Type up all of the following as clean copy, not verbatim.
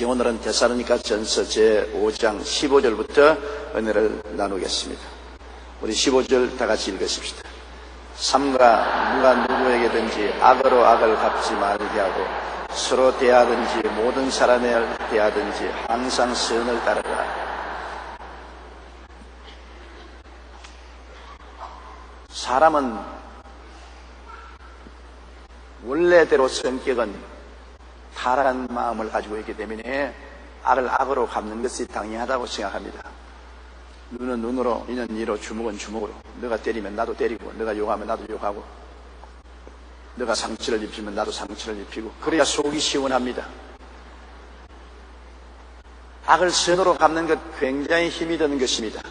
오늘은 데살로니가 전서 제5장 15절부터 은혜를 나누겠습니다. 우리 15절 다 같이 읽으십시다. 삼가 누가 누구에게든지 악으로 악을 갚지 말게 하고 서로 대하든지 모든 사람에 대하든지 항상 선을 따르라. 사람은 원래대로 성격은 타락한 마음을 가지고 있기 때문에 악을 악으로 갚는 것이 당연하다고 생각합니다. 눈은 눈으로, 이는 이로, 주먹은 주먹으로. 너가 때리면 나도 때리고, 너가 욕하면 나도 욕하고, 너가 상처를 입히면 나도 상처를 입히고, 그래야 속이 시원합니다. 악을 선으로 갚는 것 굉장히 힘이 드는 것입니다.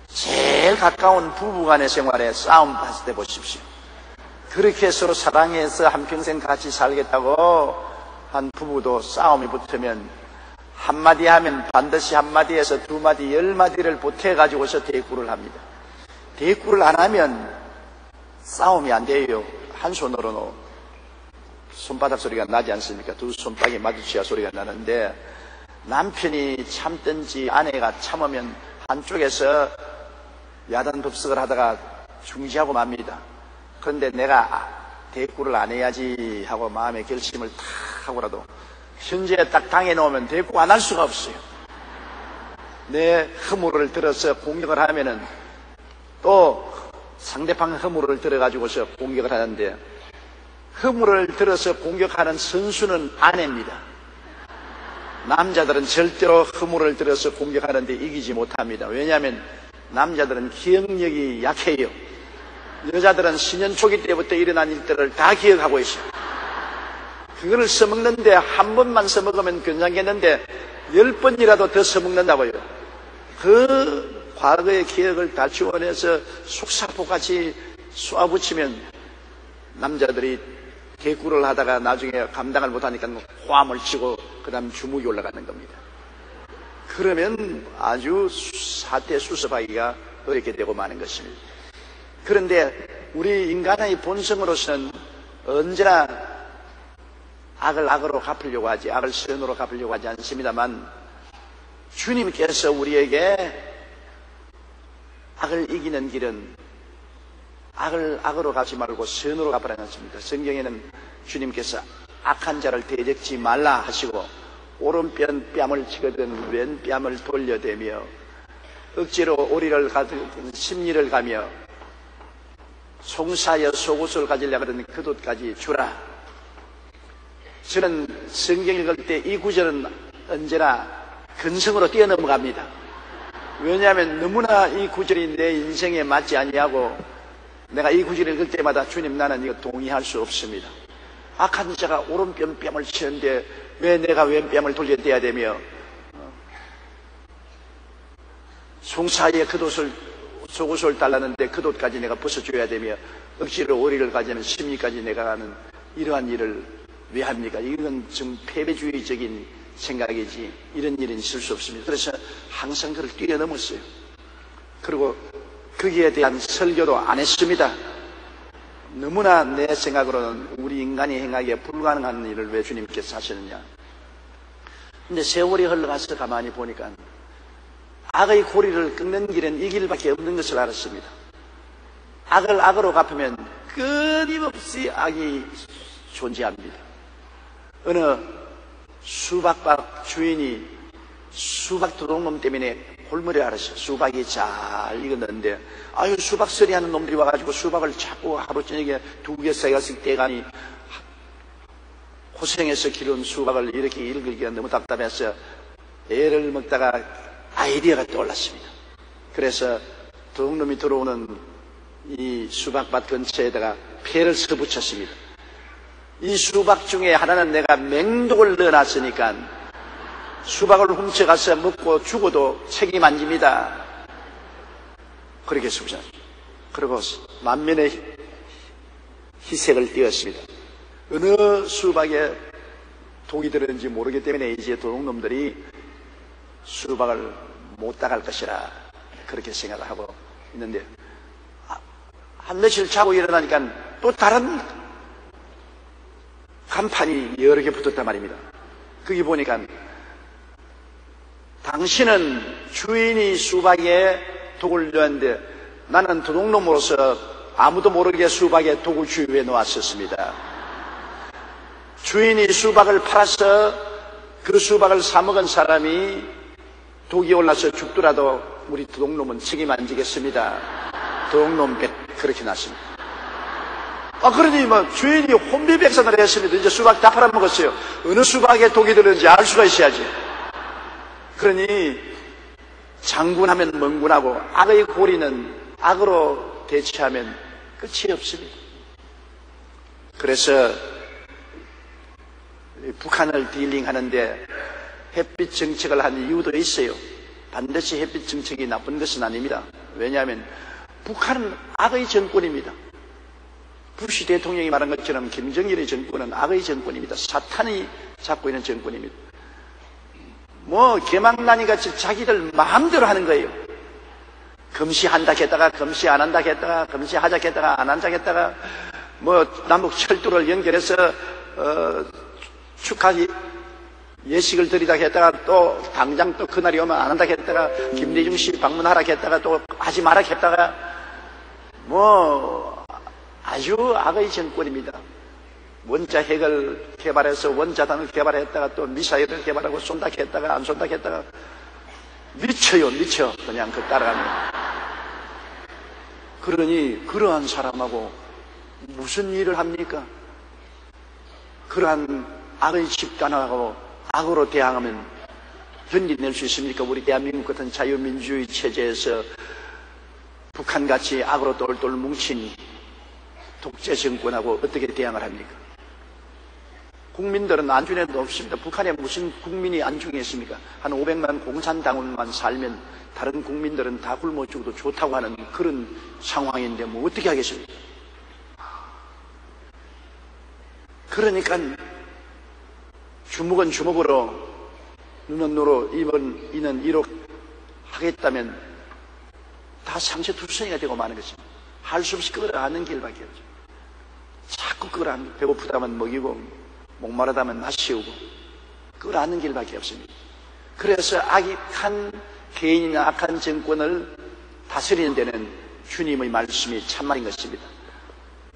제일 가까운 부부간의 생활에 싸움 했을 때 보십시오. 그렇게 서로 사랑해서 한평생 같이 살겠다고 한 부부도 싸움이 붙으면 한마디 하면 반드시 한마디에서 두마디 10마디를 보태가지고서 대꾸를 합니다. 대꾸를 안 하면 싸움이 안 돼요. 한 손으로는 손바닥 소리가 나지 않습니까? 두 손바닥이 마주쳐야 소리가 나는데 남편이 참든지 아내가 참으면 한쪽에서 야단법석을 하다가 중지하고 맙니다. 그런데 내가 대꾸를 안 해야지 하고 마음의 결심을 탁 하고라도 현재 딱 당해놓으면 대꾸 안 할 수가 없어요. 내 허물을 들어서 공격을 하면은 또 상대방 허물을 들어가지고서 공격을 하는데 허물을 들어서 공격하는 선수는 아내입니다. 남자들은 절대로 허물을 들어서 공격하는데 이기지 못합니다. 왜냐하면 남자들은 기억력이 약해요. 여자들은 신년 초기 때부터 일어난 일들을 다 기억하고 있어요. 그거를 써먹는데 한 번만 써먹으면 괜찮겠는데 10번이라도 더 써먹는다고요. 그 과거의 기억을 다 지워내서 속사포같이 쏘아붙이면 남자들이 대꾸를 하다가 나중에 감당을 못하니까 호함을 치고 그 다음 주먹이 올라가는 겁니다. 그러면 아주 사태 수습하기가 어렵게 되고 마는 것입니다. 그런데 우리 인간의 본성으로서는 언제나 악을 악으로 갚으려고 하지, 악을 선으로 갚으려고 하지 않습니다만 주님께서 우리에게 악을 이기는 길은 악을 악으로 갚지 말고 선으로 갚으라는 것입니다. 성경에는 주님께서 악한 자를 대적지 말라 하시고 오른편 뺨을 치거든 왼 뺨을 돌려대며 억지로 오리를 가든 심리를 가며 송사여 속옷을 가지려고 하는 그 돛까지 주라. 저는 성경 읽을 때 이 구절은 언제나 근성으로 뛰어넘어갑니다. 왜냐하면 너무나 이 구절이 내 인생에 맞지 아니하고 내가 이 구절을 읽을 때마다 주님 나는 이거 동의할 수 없습니다. 악한 자가 오른편 뺨을 치는데 왜 내가 왼뺨을 돌려대야 되며 송사에 그 돛을 속옷을 달라는데 그 돛까지 내가 벗어줘야 되며 억지로 오리를 가지면 심리까지 내가 하는 이러한 일을 왜 합니까? 이건 좀 패배주의적인 생각이지 이런 일은 있을 수 없습니다. 그래서 항상 그를 뛰어넘었어요. 그리고 거기에 대한 설교도 안 했습니다. 너무나 내 생각으로는 우리 인간이 행하기에 불가능한 일을 왜 주님께서 하시느냐. 근데 세월이 흘러가서 가만히 보니까 악의 고리를 끊는 길은 이 길밖에 없는 것을 알았습니다. 악을 악으로 갚으면 끊임없이 악이 존재합니다. 어느 수박밭 주인이 수박 도둑놈 때문에 골머리 앓았어요. 수박이 잘 익었는데 아유 수박 서리하는 놈들이 와가지고 수박을 자꾸 하루 저녁에 2개, 3개씩 떼가니 고생해서 기른 수박을 이렇게 읽기가 너무 답답해서 애를 먹다가 아이디어가 떠올랐습니다. 그래서 도둑놈이 들어오는 이 수박밭 근처에다가 패를 써붙였습니다. 이 수박 중에 하나는 내가 맹독을 넣어놨으니까 수박을 훔쳐가서 먹고 죽어도 책임 안 집니다. 그렇게 써붙였습니다. 그리고 만면의 희색을 띄었습니다. 어느 수박에 독이 들었는지 모르기 때문에 이제 도둑놈들이 수박을 못 따갈 것이라 그렇게 생각을 하고 있는데 한 며칠 자고 일어나니까 또 다른 간판이 여러 개 붙었단 말입니다. 거기 보니까 당신은 주인이 수박에 독을 넣었는데 나는 도둑놈으로서 아무도 모르게 수박에 독을 주위에 놓았었습니다. 주인이 수박을 팔아서 그 수박을 사먹은 사람이 독이 올라서 죽더라도 우리 도둑놈은 책임 안 지겠습니다. 도둑놈 배 그렇게 났습니다. 그러니 주인이 혼비백산을 했습니다. 이제 수박 다 팔아먹었어요. 어느 수박에 독이 들었는지 알 수가 있어야지. 그러니 장군하면 멍군하고 악의 고리는 악으로 대처하면 끝이 없습니다. 그래서 북한을 딜링하는데 햇빛 정책을 한 이유도 있어요. 반드시 햇빛 정책이 나쁜 것은 아닙니다. 왜냐하면 북한은 악의 정권입니다. 부시 대통령이 말한 것처럼 김정일의 정권은 악의 정권입니다. 사탄이 잡고 있는 정권입니다. 개망나니 같이 자기들 마음대로 하는 거예요. 금시한다 했다가 금시 안 한다 했다가 금시하자 했다가 안 한다 했다가 남북 철도를 연결해서 축하 예식을 드리다 했다가 또 당장 또 그날이 오면 안 한다 했다가 김대중 씨 방문하라 했다가 또 하지 마라 했다가 아주 악의 정권입니다. 원자 핵을 개발해서 원자탄을 개발했다가 또 미사일을 개발하고 쏜다 했다가 안 쏜다 했다가 미쳐요. 그냥 그 따라가면. 그러니 그러한 사람하고 무슨 일을 합니까? 그러한 악의 집단하고 악으로 대항하면 견디낼 수 있습니까? 우리 대한민국 같은 자유민주주의 체제에서 북한같이 악으로 똘똘 뭉친 독재 정권하고 어떻게 대항을 합니까? 국민들은 안중에도 없습니다. 북한에 무슨 국민이 안중에 있습니까? 한 500만 공산당원만 살면 다른 국민들은 다 굶어 죽어도 좋다고 하는 그런 상황인데 어떻게 하겠습니까? 그러니까 주먹은 주먹으로 눈은 눈으로 이는 이로 하겠다면 다 상처투성이가 되고 마는 것입니다. 할 수 없이 끌어안는 길밖에 없죠. 자꾸 끌어안는, 배고프다면 먹이고 목마르다면 마시우고 끌어안는 길밖에 없습니다. 그래서 악한 개인이나 악한 정권을 다스리는 데는 주님의 말씀이 참말인 것입니다.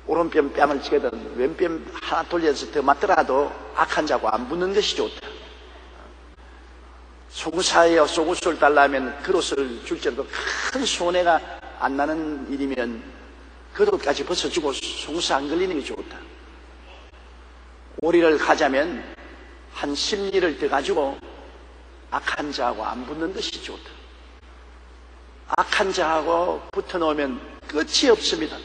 오른편 뺨을 치거든 왼편 하나 돌려서 더 맞더라도 악한 자고 안 붙는 것이 좋다. 속옷사에 속옷을 달라면 그옷을 줄지라도 큰 손해가 안 나는 일이면 그옷까지 벗어주고 속옷 안 걸리는 게 좋다. 오리를 가자면 한 10리를 더 가지고 악한 자하고 안 붙는 것이 좋다. 악한 자하고 붙어놓으면 끝이 없습니다.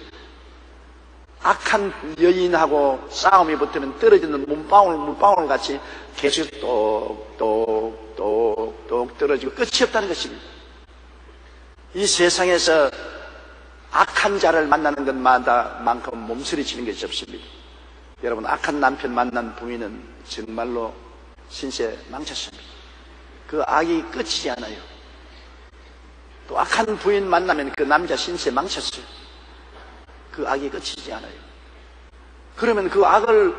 악한 여인하고 싸움이 붙으면 떨어지는 물방울 같이 계속 똑똑 떨어지고 끝이 없다는 것입니다. 이 세상에서 악한 자를 만나는 것만큼 몸서리치는 것이 없습니다. 여러분, 악한 남편 만난 부인은 정말로 신세 망쳤습니다. 그 악이 끝이지 않아요. 또 악한 부인 만나면 그 남자 신세 망쳤어요. 그 악이 끝이지 않아요. 그러면 그 악을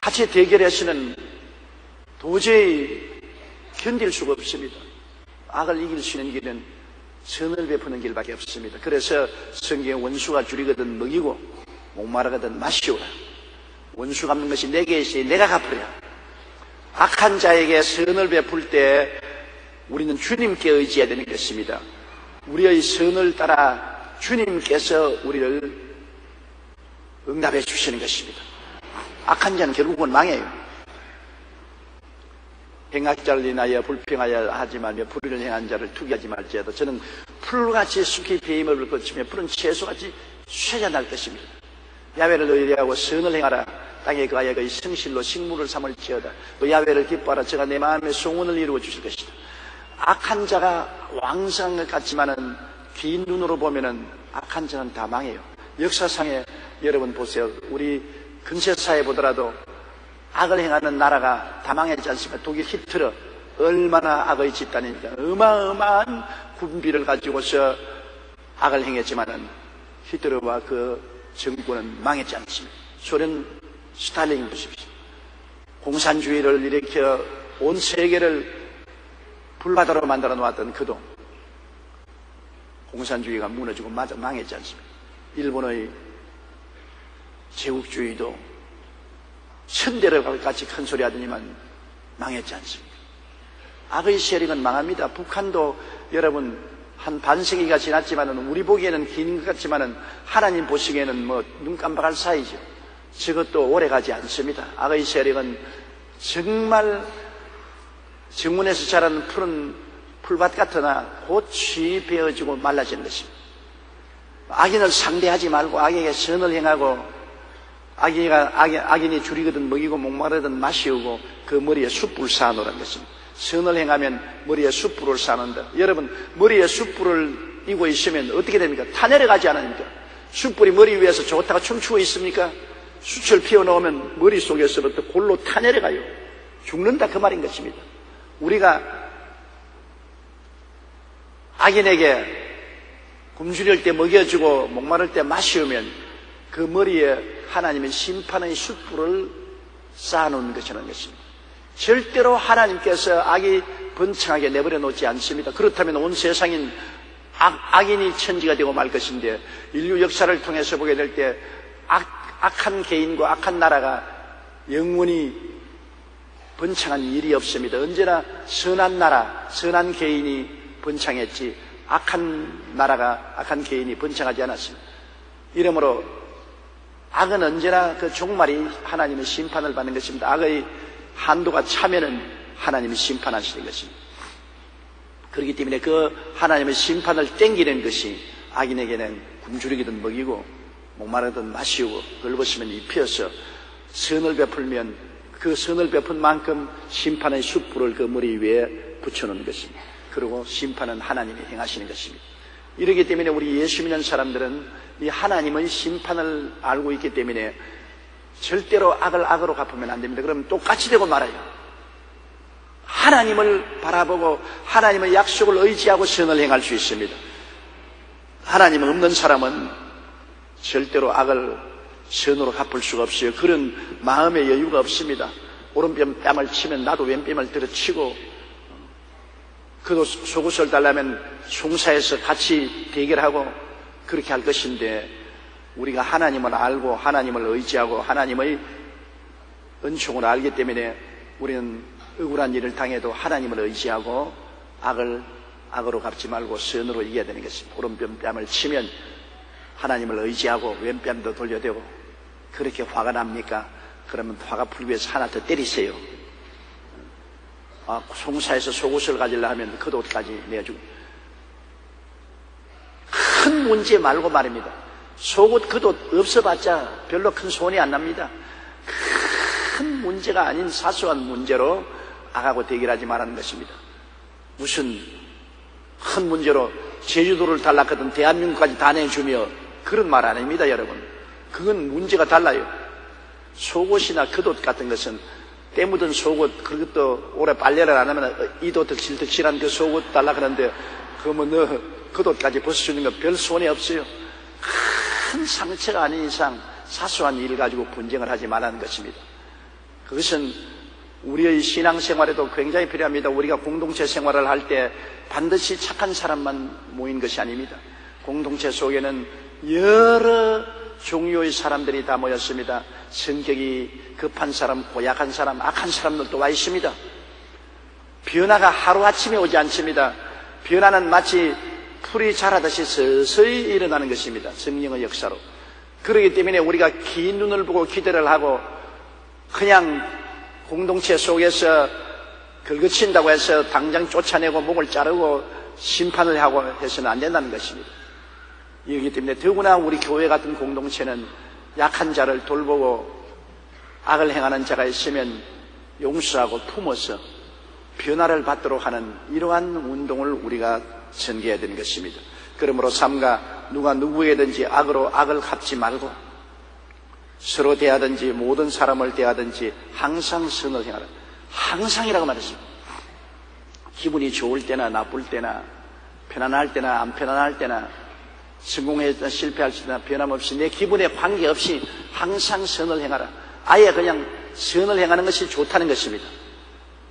같이 대결하시는 도저히 견딜 수가 없습니다. 악을 이길 수 있는 길은 선을 베푸는 길밖에 없습니다. 그래서 성경에 원수가 줄이거든 먹이고 목마르거든 마시오라. 원수 갚는 것이 내게 있으니 내가 갚으랴. 악한 자에게 선을 베풀 때 우리는 주님께 의지해야 되는 것입니다. 우리의 선을 따라 주님께서 우리를 응답해 주시는 것입니다. 악한 자는 결국은 망해요. 행악자를 인하여 불평하여 하지 말며 불의를 행한 자를 투기하지 말지어다. 저는 풀같이 숲이 배임을 거치며 푸른 채소같이 쇠자 날 것입니다. 야훼를 의뢰하고 선을 행하라. 땅에 그하여 그의 성실로 식물을 삼을지어다. 또 야훼를 기뻐하라. 저가 내 마음의 소원을 이루어 주실 것이다. 악한 자가 왕성한 것 같지만은 긴 눈으로 보면은 악한 자는 다 망해요. 역사상에 여러분 보세요. 우리 근세사에 보더라도 악을 행하는 나라가 다 망하지 않습니까? 독일 히틀러 얼마나 악의 집단이니까 어마어마한 군비를 가지고서 악을 행했지만은 히틀러와 그 정권은 망했지 않습니다. 소련 스탈린 보십시오. 공산주의를 일으켜 온 세계를 불바다로 만들어 놓았던 그도 공산주의가 무너지고 마저 망했지 않습니까? 일본의 제국주의도 천대를 같이 큰 소리 하더니만 망했지 않습니까? 악의 세력은 망합니다. 북한도 여러분 한 반세기가 지났지만은 우리 보기에는 긴 것 같지만은 하나님 보시기에는 뭐 눈 깜박할 사이죠. 저것도 오래 가지 않습니다. 악의 세력은 정말 정문에서 자라는 푸른 풀밭 같으나 곧이 베어지고 말라지는 것입니다. 악인을 상대하지 말고 악에게 선을 행하고 악인이 줄이거든 먹이고 목마르든 마시우고 그 머리에 숯불을 쌓아놓으라는 것입니다. 선을 행하면 머리에 숯불을 쌓는다. 여러분 머리에 숯불을 이고 있으면 어떻게 됩니까? 타내려가지 않습니까? 숯불이 머리 위에서 좋다가 춤추고 있습니까? 숯을 피워놓으면 머릿속에서부터 골로 타내려가요. 죽는다 그 말인 것입니다. 우리가 악인에게 굶주릴 때 먹여주고 목마를 때 마시우면 그 머리에 하나님의 심판의 숯불을 쌓아놓는 것이라는 것입니다. 절대로 하나님께서 악이 번창하게 내버려 놓지 않습니다. 그렇다면 온 세상인 악인이 천지가 되고 말 것인데 인류 역사를 통해서 보게 될 때 악한 개인과 악한 나라가 영원히 번창한 일이 없습니다. 언제나 선한 나라, 선한 개인이 번창했지 악한 나라가, 악한 개인이 번창하지 않았습니다. 이러므로 악은 언제나 그 종말이 하나님의 심판을 받는 것입니다. 악의 한도가 차면은 하나님이 심판하시는 것입니다. 그렇기 때문에 그 하나님의 심판을 땡기는 것이 악인에게는 굶주리기든 먹이고 목마르든 마시우고 긁었으면 입혀서 선을 베풀면 그 선을 베푼 만큼 심판의 숯불을 그 머리 위에 붙여놓는 것입니다. 그리고 심판은 하나님이 행하시는 것입니다. 이렇기 때문에 우리 예수 믿는 사람들은 이 하나님의 심판을 알고 있기 때문에 절대로 악을 악으로 갚으면 안 됩니다. 그러면 똑같이 되고 말아요. 하나님을 바라보고 하나님의 약속을 의지하고 선을 행할 수 있습니다. 하나님 없는 사람은 절대로 악을 선으로 갚을 수가 없어요. 그런 마음의 여유가 없습니다. 오른뺨 뺨을 치면 나도 왼뺨을 들어치고 그도 속옷을 달라면 송사에서 같이 대결하고 그렇게 할 것인데 우리가 하나님을 알고 하나님을 의지하고 하나님의 은총을 알기 때문에 우리는 억울한 일을 당해도 하나님을 의지하고 악을 악으로 갚지 말고 선으로 이겨야 되는 것입니다. 오른뺨 뺨을 치면 하나님을 의지하고 왼뺨도 돌려대고 그렇게 화가 납니까? 그러면 화가 풀기 위해서 하나 더 때리세요. 송사에서 속옷을 가지려 하면 겉옷까지 내주고 큰 문제 말고 말입니다. 속옷 겉옷 없어봤자 별로 큰 손이 안 납니다. 큰 문제가 아닌 사소한 문제로 악하고 대결하지 말라는 것입니다. 무슨 큰 문제로 제주도를 달랐거든 대한민국까지 다 내주며 그런 말 아닙니다, 여러분. 그건 문제가 달라요. 속옷이나 겉옷 같은 것은 때 묻은 속옷, 그것도 오래 빨래를 안 하면 이도 덕실덕실한 그 속옷 달라 그러는데 그러면 너 겉옷까지 벗어주는 건 별 손해 없어요. 큰 상처가 아닌 이상 사소한 일 가지고 분쟁을 하지 말라는 것입니다. 그것은 우리의 신앙생활에도 굉장히 필요합니다. 우리가 공동체 생활을 할 때 반드시 착한 사람만 모인 것이 아닙니다. 공동체 속에는 여러 종류의 사람들이 다 모였습니다. 성격이 급한 사람, 고약한 사람, 악한 사람들도 와 있습니다. 변화가 하루아침에 오지 않습니다. 변화는 마치 풀이 자라듯이 서서히 일어나는 것입니다. 성령의 역사로. 그렇기 때문에 우리가 긴 눈을 보고 기대를 하고 그냥 공동체 속에서 긁어친다고 해서 당장 쫓아내고 목을 자르고 심판을 하고 해서는 안 된다는 것입니다. 이기 때문에 더구나 우리 교회 같은 공동체는 약한 자를 돌보고 악을 행하는 자가 있으면 용서하고 품어서 변화를 받도록 하는 이러한 운동을 우리가 전개해야 되는 것입니다. 그러므로 삼가 누가 누구에든지 악으로 악을 갚지 말고 서로 대하든지 모든 사람을 대하든지 항상 선을 행하라. 항상이라고 말했습니다. 기분이 좋을 때나 나쁠 때나 편안할 때나 안 편안할 때나 성공했다 실패할 때나 변함없이 내 기분에 관계없이 항상 선을 행하라. 아예 그냥 선을 행하는 것이 좋다는 것입니다.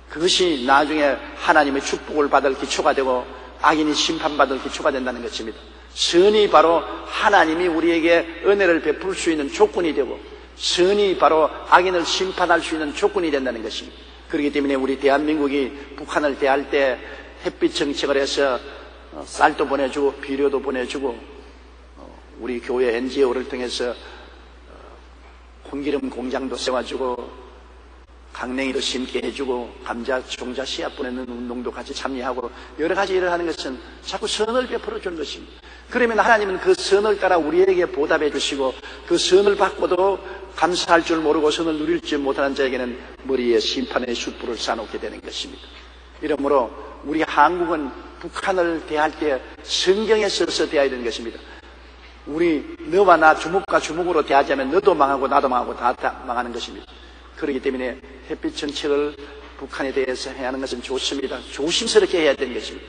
그것이 나중에 하나님의 축복을 받을 기초가 되고 악인이 심판받을 기초가 된다는 것입니다. 선이 바로 하나님이 우리에게 은혜를 베풀 수 있는 조건이 되고 선이 바로 악인을 심판할 수 있는 조건이 된다는 것입니다. 그렇기 때문에 우리 대한민국이 북한을 대할 때 햇빛 정책을 해서 쌀도 보내주고 비료도 보내주고 우리 교회 NGO를 통해서 콩기름 공장도 세워주고 강냉이도 심게 해주고 감자 종자 씨앗 보내는 운동도 같이 참여하고 여러 가지 일을 하는 것은 자꾸 선을 베풀어 주는 것입니다. 그러면 하나님은 그 선을 따라 우리에게 보답해 주시고 그 선을 받고도 감사할 줄 모르고 선을 누릴 줄 못하는 자에게는 머리에 심판의 숯불을 쏴놓게 되는 것입니다. 이러므로 우리 한국은 북한을 대할 때 성경에 써서 대해야 되는 것입니다. 우리 너와 나 주먹과 주먹으로 대하자면 너도 망하고 나도 망하고 다 망하는 것입니다. 그렇기 때문에 햇빛 정책을 북한에 대해서 해야 하는 것은 좋습니다. 조심스럽게 해야 되는 것입니다.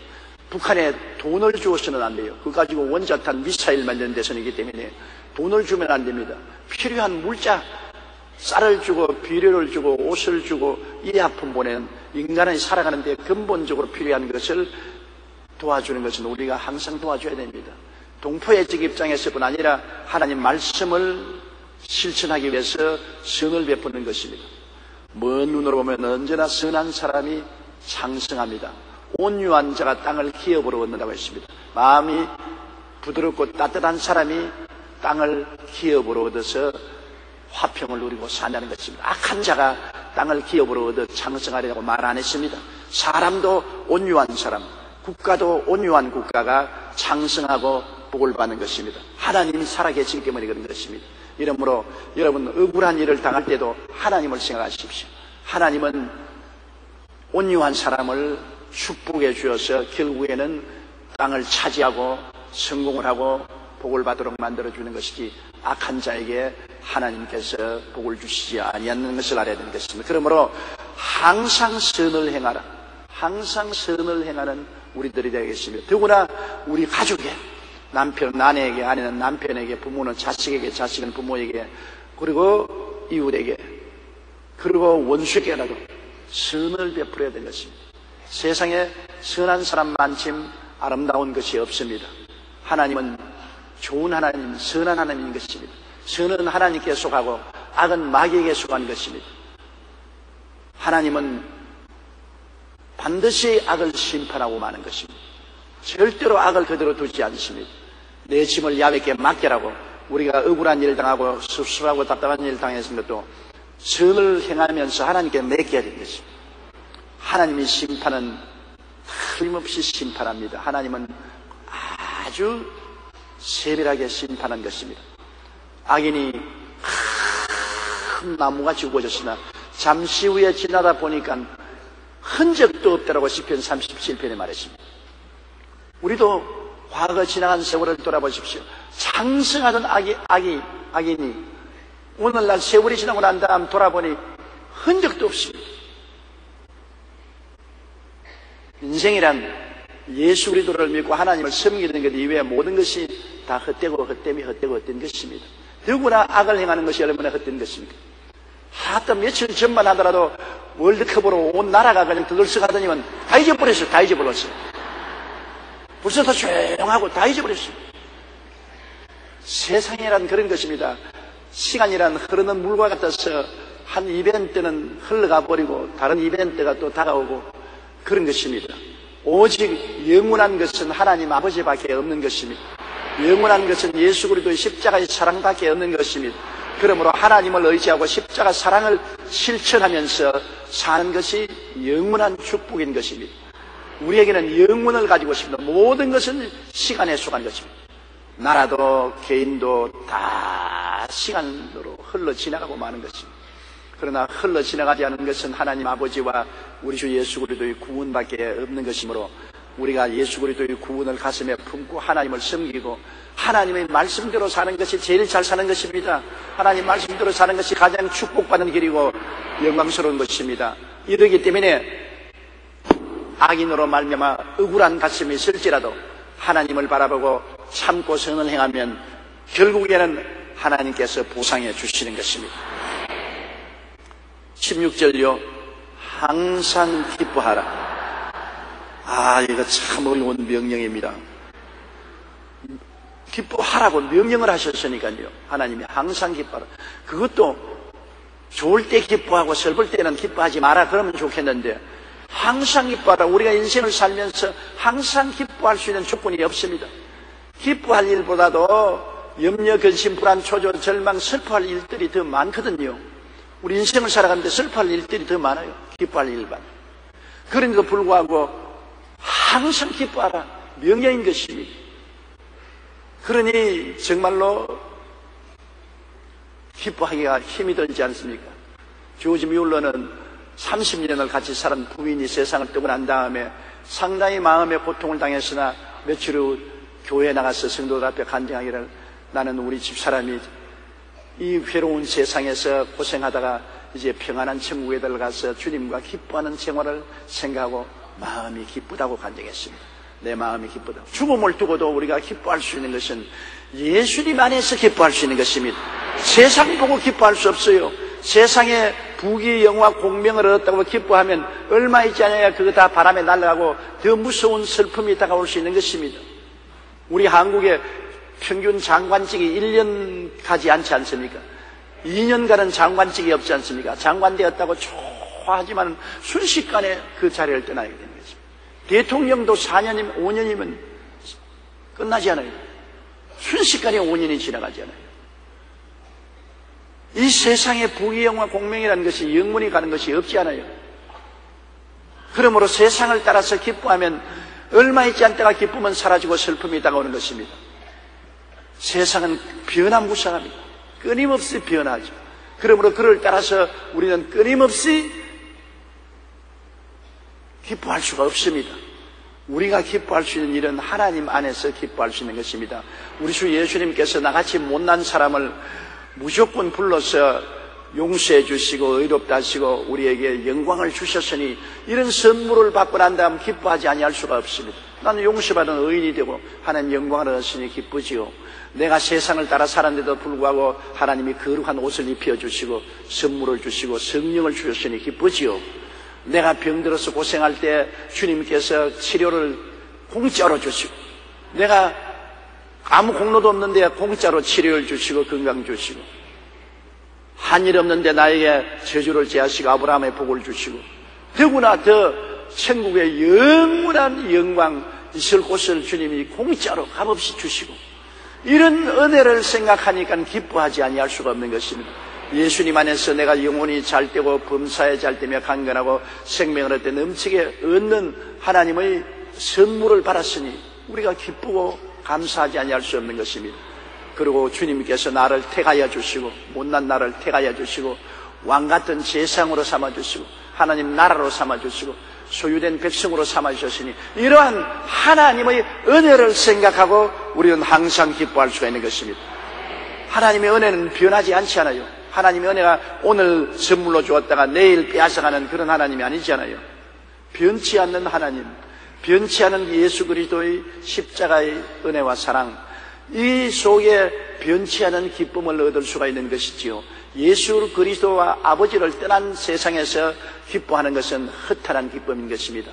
북한에 돈을 주어서는 안 돼요. 그거 가지고 원자탄 미사일 만드는 데서이기 때문에 돈을 주면 안 됩니다. 필요한 물자, 쌀을 주고 비료를 주고 옷을 주고 의약품 보내는 인간이 살아가는 데 근본적으로 필요한 것을 도와주는 것은 우리가 항상 도와줘야 됩니다. 동포의적 입장에서뿐 아니라 하나님 말씀을 실천하기 위해서 선을 베푸는 것입니다. 먼 눈으로 보면 언제나 선한 사람이 장성합니다. 온유한 자가 땅을 기업으로 얻는다고 했습니다. 마음이 부드럽고 따뜻한 사람이 땅을 기업으로 얻어서 화평을 누리고 산다는 것입니다. 악한 자가 땅을 기업으로 얻어 장성하리라고 말 안 했습니다. 사람도 온유한 사람, 국가도 온유한 국가가 장성하고 복을 받는 것입니다. 하나님이 살아계시기 때문에 그런 것입니다. 이러므로 여러분 억울한 일을 당할 때도 하나님을 생각하십시오. 하나님은 온유한 사람을 축복해 주어서 결국에는 땅을 차지하고 성공을 하고 복을 받도록 만들어주는 것이지 악한 자에게 하나님께서 복을 주시지 아니하는 것을 알아야 되는 것입니다. 그러므로 항상 선을 행하라. 항상 선을 행하는 우리들이 되겠습니다. 더구나 우리 가족에 남편은 아내에게, 아내는 남편에게, 부모는 자식에게, 자식은 부모에게, 그리고 이웃에게, 그리고 원수에게라도 선을 베풀어야 될 것입니다. 세상에 선한 사람 많지만 아름다운 것이 없습니다. 하나님은 좋은 하나님, 선한 하나님인 것입니다. 선은 하나님께 속하고 악은 마귀에게 속한 것입니다. 하나님은 반드시 악을 심판하고 마는 것입니다. 절대로 악을 그대로 두지 않습니다. 내 짐을 야훼게 맡겨라고 우리가 억울한 일을 당하고 섭섭하고 답답한 일을 당했을 것도 선을 행하면서 하나님께 맡겨야 되는 것입니다. 하나님의 심판은 틀림없이 심판합니다. 하나님은 아주 세밀하게 심판한 것입니다. 악인이 큰 나무같이 우거졌으나 잠시 후에 지나다 보니까 흔적도 없다라고 시편 37편에 말했습니다. 우리도 과거 지나간 세월을 돌아보십시오. 장성하던 악인이 오늘날 세월이 지나고 난 다음 돌아보니 흔적도 없습니다. 인생이란 예수 그리스도를 믿고 하나님을 섬기는 것 이외에 모든 것이 다 헛되고 헛된 것입니다. 더구나 악을 행하는 것이 얼마나 헛된 것입니까? 하여튼 며칠 전만 하더라도 월드컵으로 온 나라가 그냥 들썩하더니만 다 잊어버렸어요. 다 잊어버렸어요. 벌써 다 조용하고 다 잊어버렸어요. 세상이란 그런 것입니다. 시간이란 흐르는 물과 같아서 한 이벤트는 흘러가 버리고 다른 이벤트가 또 다가오고 그런 것입니다. 오직 영원한 것은 하나님 아버지밖에 없는 것입니다. 영원한 것은 예수 그리스도의 십자가의 사랑밖에 없는 것입니다. 그러므로 하나님을 의지하고 십자가 사랑을 실천하면서 사는 것이 영원한 축복인 것입니다. 우리에게는 영혼을 가지고 있습니다. 모든 것은 시간에 속한 것입니다. 나라도 개인도 다 시간으로 흘러 지나가고 마는 것입니다. 그러나 흘러 지나가지 않은 것은 하나님 아버지와 우리 주 예수 그리스도의 구원밖에 없는 것이므로 우리가 예수 그리스도의 구원을 가슴에 품고 하나님을 섬기고 하나님의 말씀대로 사는 것이 제일 잘 사는 것입니다. 하나님 말씀대로 사는 것이 가장 축복받는 길이고 영광스러운 것입니다. 이러기 때문에 악인으로 말미암아 억울한 가슴이 있을지라도 하나님을 바라보고 참고 선을 행하면 결국에는 하나님께서 보상해 주시는 것입니다. 16절요. 항상 기뻐하라. 이거 참 어려운 명령입니다. 기뻐하라고 명령을 하셨으니까요. 하나님이 항상 기뻐하라. 그것도 좋을 때 기뻐하고 슬플 때는 기뻐하지 마라 그러면 좋겠는데, 항상 기뻐하라. 우리가 인생을 살면서 항상 기뻐할 수 있는 조건이 없습니다. 기뻐할 일보다도 염려, 근심, 불안, 초조, 절망, 슬퍼할 일들이 더 많거든요. 우리 인생을 살아가는데 슬퍼할 일들이 더 많아요. 기뻐할 일만. 그런데도 불구하고 항상 기뻐하라. 명령인 것입니다. 그러니 정말로 기뻐하기가 힘이 들지 않습니까? 조지 뮬러는 30년을 같이 살은 부인이 세상을 뜨고 난 다음에 상당히 마음의 고통을 당했으나 며칠 후 교회에 나가서 성도들 앞에 간증하기를, 나는 우리 집사람이 이 괴로운 세상에서 고생하다가 이제 평안한 천국에 들어가서 주님과 기뻐하는 생활을 생각하고 마음이 기쁘다고 간증했습니다. 내 마음이 기쁘다. 죽음을 두고도 우리가 기뻐할 수 있는 것은 예수님 안에서 기뻐할 수 있는 것입니다. 세상 보고 기뻐할 수 없어요. 세상에 부귀, 영화, 공명을 얻었다고 기뻐하면 얼마 있지 않아야 그거 다 바람에 날아가고 더 무서운 슬픔이 다가올 수 있는 것입니다. 우리 한국의 평균 장관직이 1년 가지 않지 않습니까? 2년간은 장관직이 없지 않습니까? 장관 되었다고 좋아하지만 순식간에 그 자리를 떠나게 되는 것입니다. 대통령도 4년이면 5년이면 끝나지 않아요. 순식간에 5년이 지나가지 않아요. 이 세상에 부귀, 영화, 공명이라는 것이 영원히 가는 것이 없지 않아요. 그러므로 세상을 따라서 기뻐하면 얼마 있지 않다가 기쁨은 사라지고 슬픔이 다가오는 것입니다. 세상은 변화무쌍합니다. 끊임없이 변하죠. 그러므로 그를 따라서 우리는 끊임없이 기뻐할 수가 없습니다. 우리가 기뻐할 수 있는 일은 하나님 안에서 기뻐할 수 있는 것입니다. 우리 주 예수님께서 나같이 못난 사람을 무조건 불러서 용서해 주시고 의롭다 하시고 우리에게 영광을 주셨으니 이런 선물을 받고 난 다음 기뻐하지 아니할 수가 없습니다. 나는 용서받은 의인이 되고 하나님 영광을 얻으시니 기쁘지요. 내가 세상을 따라 살았는데도 불구하고 하나님이 거룩한 옷을 입혀주시고 선물을 주시고 성령을 주셨으니 기쁘지요. 내가 병들어서 고생할 때 주님께서 치료를 공짜로 주시고, 내가 아무 공로도 없는데 공짜로 치료를 주시고 건강 주시고, 한 일 없는데 나에게 저주를 제하시고 아브라함의 복을 주시고, 더구나 더 천국의 영원한 영광 있을 곳을 주님이 공짜로 값없이 주시고, 이런 은혜를 생각하니까 기뻐하지 아니할 수가 없는 것입니다. 예수님 안에서 내가 영혼이 잘되고 범사에 잘되며 강건하고 생명을 얻되 넘치게 얻는 하나님의 선물을 받았으니 우리가 기쁘고 감사하지 아니할 수 없는 것입니다. 그리고 주님께서 나를 택하여 주시고 못난 나를 택하여 주시고 왕같은 제상으로 삼아주시고 하나님 나라로 삼아주시고 소유된 백성으로 삼아주셨으니 이러한 하나님의 은혜를 생각하고 우리는 항상 기뻐할 수가 있는 것입니다. 하나님의 은혜는 변하지 않지 않아요. 하나님의 은혜가 오늘 선물로 주었다가 내일 빼앗아가는 그런 하나님이 아니잖아요. 변치 않는 하나님, 변치 않은 예수 그리스도의 십자가의 은혜와 사랑, 이 속에 변치 않은 기쁨을 얻을 수가 있는 것이지요. 예수 그리스도와 아버지를 떠난 세상에서 기뻐하는 것은 허탈한 기쁨인 것입니다.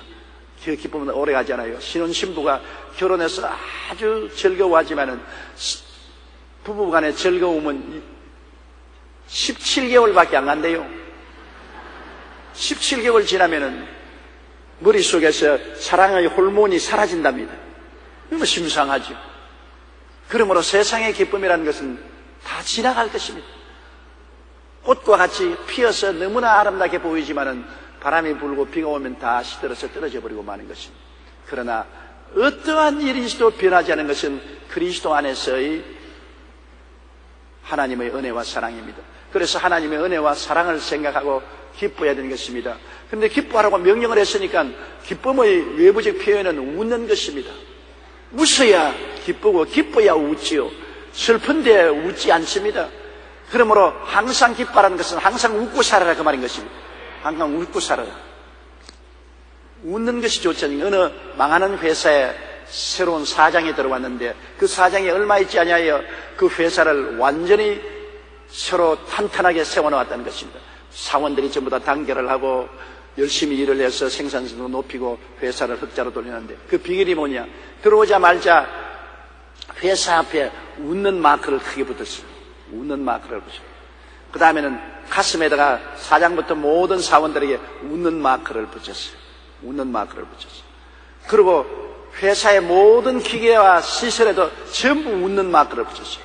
그 기쁨은 오래가지 않아요. 신혼신부가 결혼해서 아주 즐거워하지만은 부부간의 즐거움은 17개월밖에 안 간대요. 17개월 지나면은 머릿속에서 사랑의 호르몬이 사라진답니다. 너무 심상하죠. 그러므로 세상의 기쁨이라는 것은 다 지나갈 것입니다. 꽃과 같이 피어서 너무나 아름답게 보이지만은 바람이 불고 비가 오면 다 시들어서 떨어져 버리고 마는 것입니다. 그러나 어떠한 일이 있어도 변하지 않은 것은 그리스도 안에서의 하나님의 은혜와 사랑입니다. 그래서 하나님의 은혜와 사랑을 생각하고 기뻐해야 되는 것입니다. 그런데 기뻐하라고 명령을 했으니까 기쁨의 외부적 표현은 웃는 것입니다. 웃어야 기쁘고 기뻐야 웃지요. 슬픈데 웃지 않습니다. 그러므로 항상 기뻐하라는 것은 항상 웃고 살아라 그 말인 것입니다. 항상 웃고 살아라. 웃는 것이 좋지 않습니까? 어느 망하는 회사에 새로운 사장이 들어왔는데 그 사장이 얼마 있지 않냐여 그 회사를 완전히 서로 탄탄하게 세워놓았다는 것입니다. 사원들이 전부 다 단결을 하고 열심히 일을 해서 생산성도 높이고 회사를 흑자로 돌리는데 그 비결이 뭐냐? 들어오자마자 회사 앞에 웃는 마크를 크게 붙였어요. 웃는 마크를 붙였어요. 그 다음에는 가슴에다가 사장부터 모든 사원들에게 웃는 마크를 붙였어요. 웃는 마크를 붙였어요. 그리고 회사의 모든 기계와 시설에도 전부 웃는 마크를 붙였어요.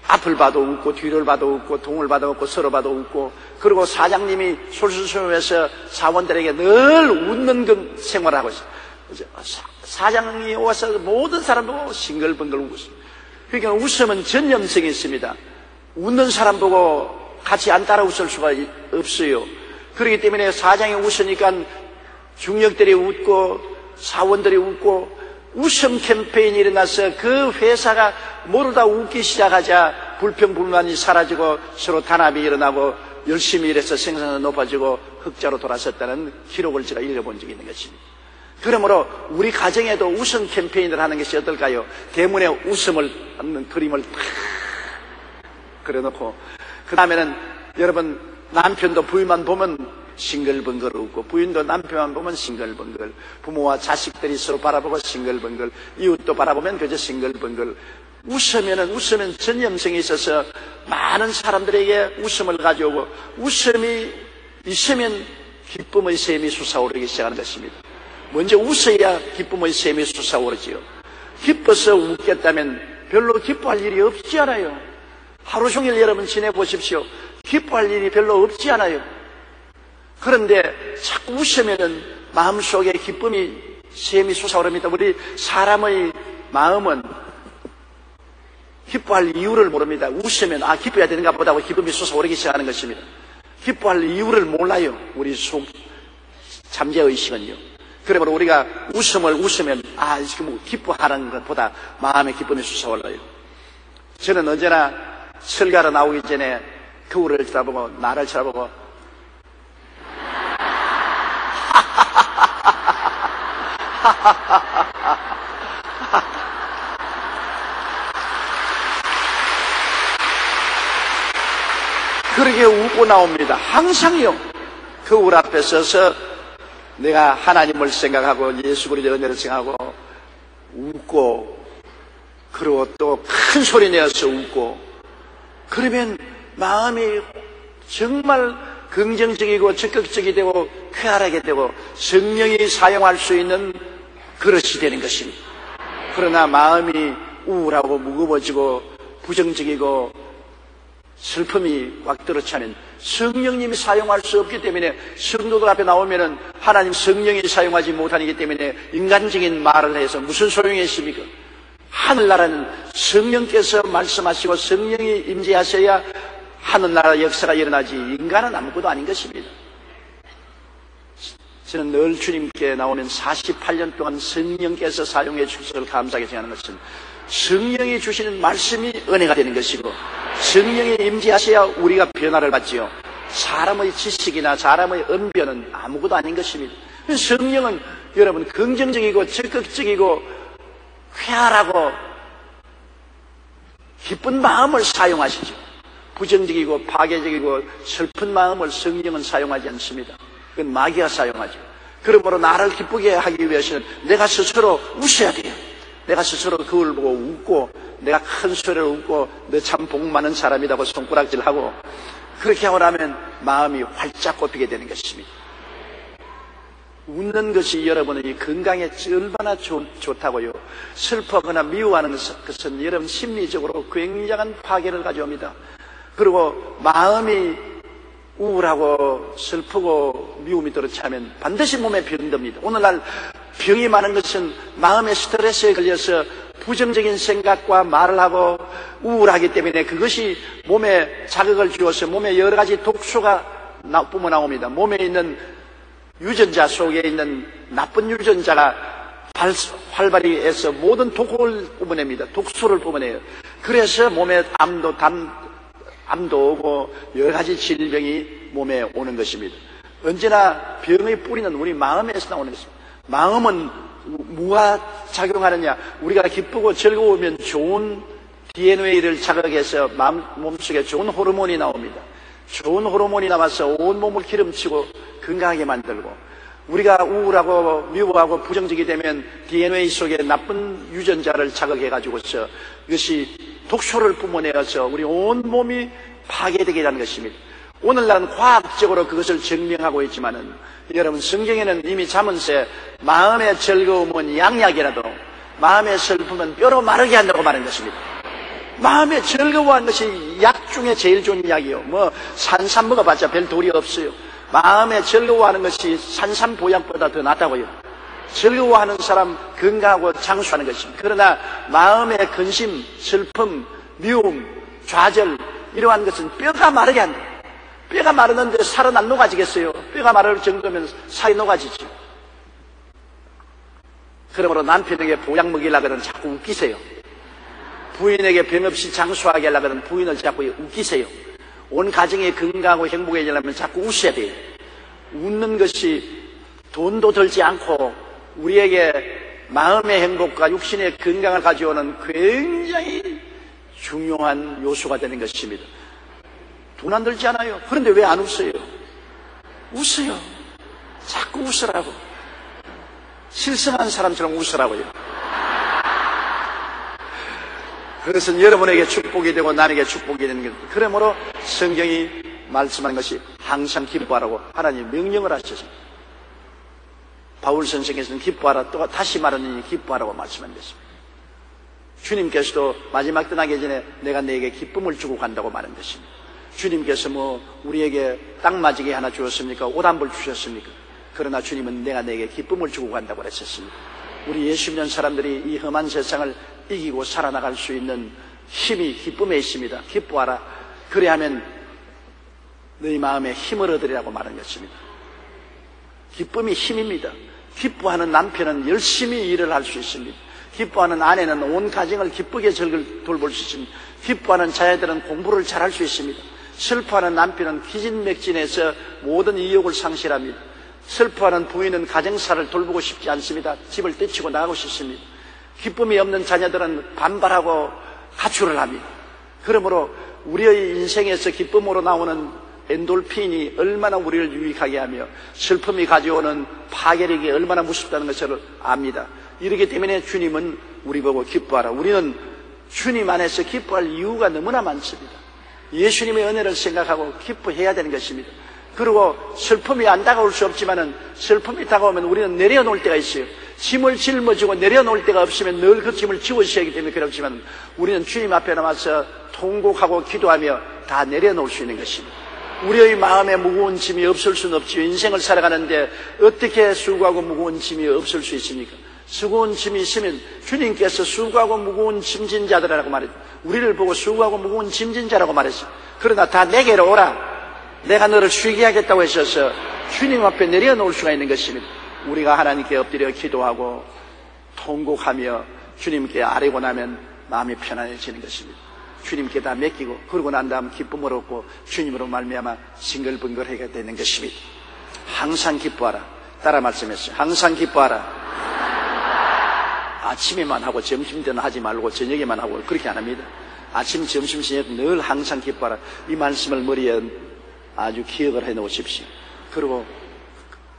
앞을 봐도 웃고 뒤를 봐도 웃고 동을 봐도 웃고 서로 봐도 웃고, 그리고 사장님이 솔솔솔해서 사원들에게 늘 웃는 그 생활을 하고 있어요. 사장이 와서 모든 사람 보고 싱글벙글 웃고 있어요. 그러니까 웃음은 전염성이 있습니다. 웃는 사람 보고 같이 안 따라 웃을 수가 없어요. 그렇기 때문에 사장이 웃으니까 중역들이 웃고 사원들이 웃고, 웃음 캠페인이 일어나서 그 회사가 모르다 웃기 시작하자 불평불만이 사라지고 서로 단합이 일어나고 열심히 일해서 생산이 높아지고 흑자로 돌아섰다는 기록을 제가 읽어본 적이 있는 것입니다. 그러므로 우리 가정에도 웃음 캠페인을 하는 것이 어떨까요? 대문에 웃음을 담는 그림을 탁 그려놓고, 그 다음에는 여러분 남편도 부인만 보면 싱글벙글 웃고, 부인도 남편만 보면 싱글벙글, 부모와 자식들이 서로 바라보고 싱글벙글, 이웃도 바라보면 그저 싱글벙글. 웃으면 전염성이 있어서 많은 사람들에게 웃음을 가져오고, 웃음이 있으면 기쁨의 샘이 솟아오르기 시작하는 것입니다. 먼저 웃어야 기쁨의 샘이 솟아오르지요. 기뻐서 웃겠다면 별로 기뻐할 일이 없지 않아요. 하루 종일 여러분 지내보십시오. 기뻐할 일이 별로 없지 않아요. 그런데 자꾸 웃으면은 마음속에 기쁨이 샘이 솟아오릅니다. 우리 사람의 마음은 기뻐할 이유를 모릅니다. 웃으면 기뻐야 되는가 보다 하고 기쁨이 솟아오르기 시작하는 것입니다. 기뻐할 이유를 몰라요. 우리 속 잠재의식은요. 그러므로 우리가 웃음을 웃으면 지금 기뻐하는 것보다 마음의 기쁨이 솟아올라요. 저는 언제나 설가로 나오기 전에 거울을 쳐다보고 나를 쳐다보고 그렇게 웃고 나옵니다. 항상요. 거울 앞에 서서 내가 하나님을 생각하고 예수 그리스도의 은혜를 생각하고 웃고, 그리고 또 큰 소리 내어서 웃고, 그러면 마음이 정말 긍정적이고 적극적이 되고 쾌활하게 되고 성령이 사용할 수 있는 그릇이 되는 것입니다. 그러나 마음이 우울하고 무거워지고 부정적이고 슬픔이 꽉 들어차면 성령님이 사용할 수 없기 때문에, 성도들 앞에 나오면은 하나님 성령이 사용하지 못하기 때문에 인간적인 말을 해서 무슨 소용이 있습니까? 하늘나라는 성령께서 말씀하시고 성령이 임재하셔야 하늘나라 역사가 일어나지, 인간은 아무것도 아닌 것입니다. 저는 늘 주님께 나오면 48년 동안 성령께서 사용해 주셔서 감사하게 생각하는 것은, 성령이 주시는 말씀이 은혜가 되는 것이고 성령이 임재하셔야 우리가 변화를 받지요. 사람의 지식이나 사람의 언변은 아무것도 아닌 것입니다. 성령은 여러분 긍정적이고 적극적이고 쾌활하고 기쁜 마음을 사용하시죠. 부정적이고 파괴적이고 슬픈 마음을 성령은 사용하지 않습니다. 그건 마귀가 사용하죠. 그러므로 나를 기쁘게 하기 위해서는 내가 스스로 웃어야 돼요. 내가 스스로 그걸 보고 웃고, 내가 큰 소리로 웃고 너 참 복 많은 사람이라고 손가락질하고, 그렇게 하고 나면 마음이 활짝 꼽히게 되는 것입니다. 웃는 것이 여러분의 건강에 얼마나 좋다고요. 슬퍼하거나 미워하는 것은 여러분 심리적으로 굉장한 파괴를 가져옵니다. 그리고 마음이 우울하고 슬프고 미움이 들어차면 반드시 몸에 병듭니다. 오늘날 병이 많은 것은 마음의 스트레스에 걸려서 부정적인 생각과 말을 하고 우울하기 때문에 그것이 몸에 자극을 주어서 몸에 여러 가지 독소가 뿜어 나옵니다. 몸에 있는 유전자 속에 있는 나쁜 유전자가 활발히 해서 모든 독을 뿜어냅니다. 독소를 뿜어내요. 그래서 몸에 암도 오고 여러 가지 질병이 몸에 오는 것입니다. 언제나 병의 뿌리는 우리 마음에서 나오는 것입니다. 마음은 뭐가 작용하느냐? 우리가 기쁘고 즐거우면 좋은 DNA를 자극해서 몸속에 좋은 호르몬이 나옵니다. 좋은 호르몬이 나와서 온몸을 기름치고 건강하게 만들고, 우리가 우울하고 미워하고 부정적이 되면 DNA 속에 나쁜 유전자를 자극해가지고서 이것이 독소를 뿜어내어서 우리 온몸이 파괴되게 하는 것입니다. 오늘날은 과학적으로 그것을 증명하고 있지만은, 여러분, 성경에는 이미 잠언세 마음의 즐거움은 양약이라도 마음의 슬픔은 뼈로 마르게 한다고 말한 것입니다. 마음에 즐거워하는 것이 약 중에 제일 좋은 약이요. 뭐 산삼 먹어봤자 별 도리 없어요. 마음에 즐거워하는 것이 산삼보약보다 더 낫다고요. 즐거워하는 사람 건강하고 장수하는 것입니다. 그러나 마음의 근심, 슬픔, 미움, 좌절, 이러한 것은 뼈가 마르게 한다. 뼈가 마르는데 살은 안 녹아지겠어요? 뼈가 마를 정도면 살이 녹아지죠. 그러므로 남편에게 보약 먹이려고 하면 자꾸 웃기세요. 부인에게 병 없이 장수하게 하려고 하면 부인을 자꾸 웃기세요. 온 가정이 건강하고 행복해지려면 자꾸 웃어야 돼요. 웃는 것이 돈도 들지 않고 우리에게 마음의 행복과 육신의 건강을 가져오는 굉장히 중요한 요소가 되는 것입니다. 돈 안 들지 않아요. 그런데 왜 안 웃어요? 웃어요. 자꾸 웃으라고. 실성한 사람처럼 웃으라고요. 그것은 여러분에게 축복이 되고 남에게 축복이 되는 것. 그러므로 성경이 말씀한 것이 항상 기뻐하라고 하나님 명령을 하셨습니다. 바울 선생께서는 기뻐하라, 또 다시 말하느니 기뻐하라고 말씀한 것입니다. 주님께서도 마지막 떠나기 전에 내가 너에게 기쁨을 주고 간다고 말한 것입니다. 주님께서 뭐 우리에게 딱 맞이게 하나 주었습니까? 옷 한 벌 주셨습니까? 그러나 주님은 내가 너에게 기쁨을 주고 간다고 그랬었습니다. 우리 예수 믿는 사람들이 이 험한 세상을 이기고 살아나갈 수 있는 힘이 기쁨에 있습니다. 기뻐하라. 그래야면 너희 마음에 힘을 얻으리라고 말한 것입니다. 기쁨이 힘입니다. 기뻐하는 남편은 열심히 일을 할 수 있습니다. 기뻐하는 아내는 온 가정을 기쁘게 돌볼 수 있습니다. 기뻐하는 자녀들은 공부를 잘할 수 있습니다. 슬퍼하는 남편은 기진맥진해서 모든 이욕을 상실합니다. 슬퍼하는 부인은 가정사를 돌보고 싶지 않습니다. 집을 떼치고 나가고 싶습니다. 기쁨이 없는 자녀들은 반발하고 가출을 합니다. 그러므로 우리의 인생에서 기쁨으로 나오는 엔돌핀이 얼마나 우리를 유익하게 하며 슬픔이 가져오는 파괴력이 얼마나 무섭다는 것을 압니다. 이렇기 때문에 주님은 우리 보고 기뻐하라. 우리는 주님 안에서 기뻐할 이유가 너무나 많습니다. 예수님의 은혜를 생각하고 기뻐해야 되는 것입니다. 그리고 슬픔이 안 다가올 수 없지만은 슬픔이 다가오면 우리는 내려놓을 때가 있어요. 짐을 짊어지고 내려놓을 때가 없으면 늘 그 짐을 지워셔야 하기 때문에 그렇지만 우리는 주님 앞에 나와서 통곡하고 기도하며 다 내려놓을 수 있는 것입니다. 우리의 마음에 무거운 짐이 없을 수는 없지요. 인생을 살아가는데 어떻게 수고하고 무거운 짐이 없을 수 있습니까? 수고한 짐이 있으면 주님께서 수고하고 무거운 짐진 자들이라고 말했죠. 우리를 보고 수고하고 무거운 짐진 자라고 말했어요. 그러나 다 내게로 오라. 내가 너를 쉬게 하겠다고 하셔서 주님 앞에 내려놓을 수가 있는 것입니다. 우리가 하나님께 엎드려 기도하고 통곡하며 주님께 아뢰고 나면 마음이 편안해지는 것입니다. 주님께 다 맡기고 그러고 난 다음 기쁨을 얻고 주님으로 말미암아 싱글벙글하게 되는 것입니다. 항상 기뻐하라. 따라 말씀했어요. 항상 기뻐하라. 아침에만 하고 점심때는 하지 말고 저녁에만 하고 그렇게 안 합니다. 아침, 점심, 저녁 늘 항상 기뻐하라. 이 말씀을 머리에 아주 기억을 해 놓으십시오. 그리고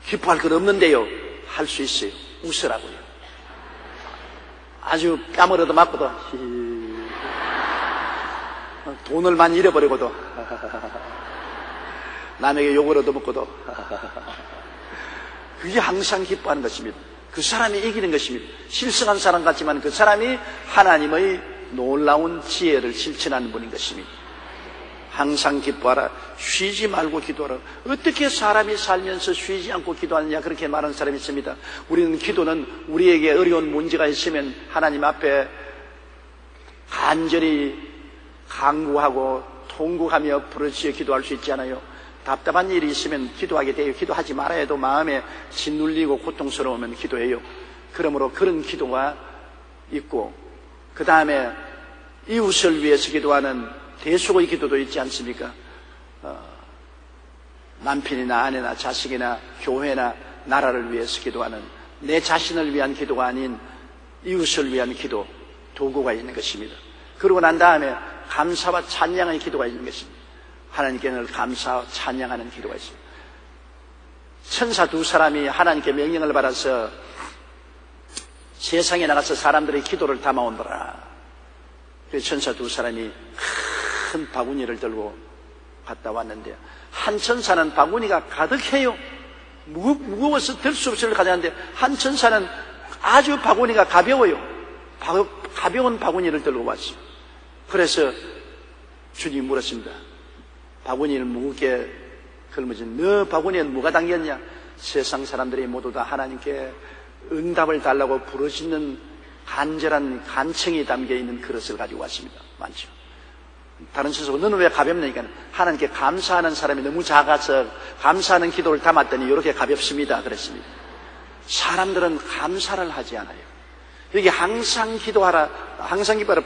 기뻐할 것 없는데요, 할 수 있어요. 웃으라고요. 아주 뺨을 얻어맞고도 돈을 많이 잃어버리고도 남에게 욕을 얻어먹고도 그게 항상 기뻐하는 것입니다. 그 사람이 이기는 것입니다. 실성한 사람 같지만 그 사람이 하나님의 놀라운 지혜를 실천하는 분인 것입니다. 항상 기뻐하라. 쉬지 말고 기도하라. 어떻게 사람이 살면서 쉬지 않고 기도하느냐 그렇게 말하는 사람이 있습니다. 우리는 기도는 우리에게 어려운 문제가 있으면 하나님 앞에 간절히 간구하고 통곡하며 부르짖어 기도할 수 있지 않아요? 답답한 일이 있으면 기도하게 돼요. 기도하지 말아야 해도 마음에 짓눌리고 고통스러우면 기도해요. 그러므로 그런 기도가 있고 그 다음에 이웃을 위해서 기도하는 대속의 기도도 있지 않습니까? 남편이나 아내나 자식이나 교회나 나라를 위해서 기도하는 내 자신을 위한 기도가 아닌 이웃을 위한 기도 도구가 있는 것입니다. 그러고 난 다음에 감사와 찬양의 기도가 있는 것입니다. 하나님께 늘 감사하고 찬양하는 기도가 있습니다. 천사 두 사람이 하나님께 명령을 받아서 세상에 나가서 사람들의 기도를 담아온더라. 그 천사 두 사람이 큰 바구니를 들고 갔다 왔는데, 한 천사는 바구니가 가득해요. 무거워서 들 수 없이 가져왔는데, 한 천사는 아주 바구니가 가벼워요. 가벼운 바구니를 들고 왔어요. 그래서 주님이 물었습니다. 바구니를 무겁게 걸머진 너 바구니엔 뭐가 담겼냐? 세상 사람들이 모두 다 하나님께 응답을 달라고 부르짖는 간절한 간청이 담겨있는 그릇을 가지고 왔습니다. 많죠. 다른 뜻으로 너는 왜 가볍냐니까 하나님께 감사하는 사람이 너무 작아서 감사하는 기도를 담았더니 이렇게 가볍습니다. 그랬습니다. 사람들은 감사를 하지 않아요. 여기 항상 기도하라, 항상 기도하라,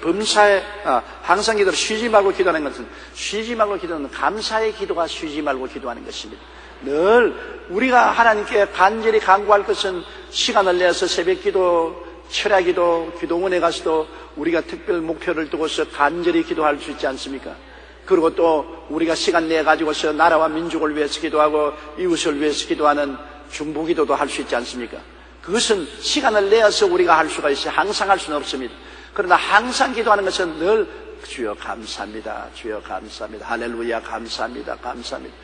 항상 기도를 쉬지 말고 기도하는 것은, 쉬지 말고 기도하는 감사의 기도가 쉬지 말고 기도하는 것입니다. 늘 우리가 하나님께 간절히 간구할 것은 시간을 내서 새벽 기도, 철야 기도, 기도원에 가서도 우리가 특별 목표를 두고서 간절히 기도할 수 있지 않습니까? 그리고 또 우리가 시간 내 가지고서 나라와 민족을 위해서 기도하고 이웃을 위해서 기도하는 중보기도도 할 수 있지 않습니까? 그것은 시간을 내어서 우리가 할 수가 있어요. 항상 할 수는 없습니다. 그러나 항상 기도하는 것은 늘 주여 감사합니다, 주여 감사합니다, 할렐루야 감사합니다, 감사합니다.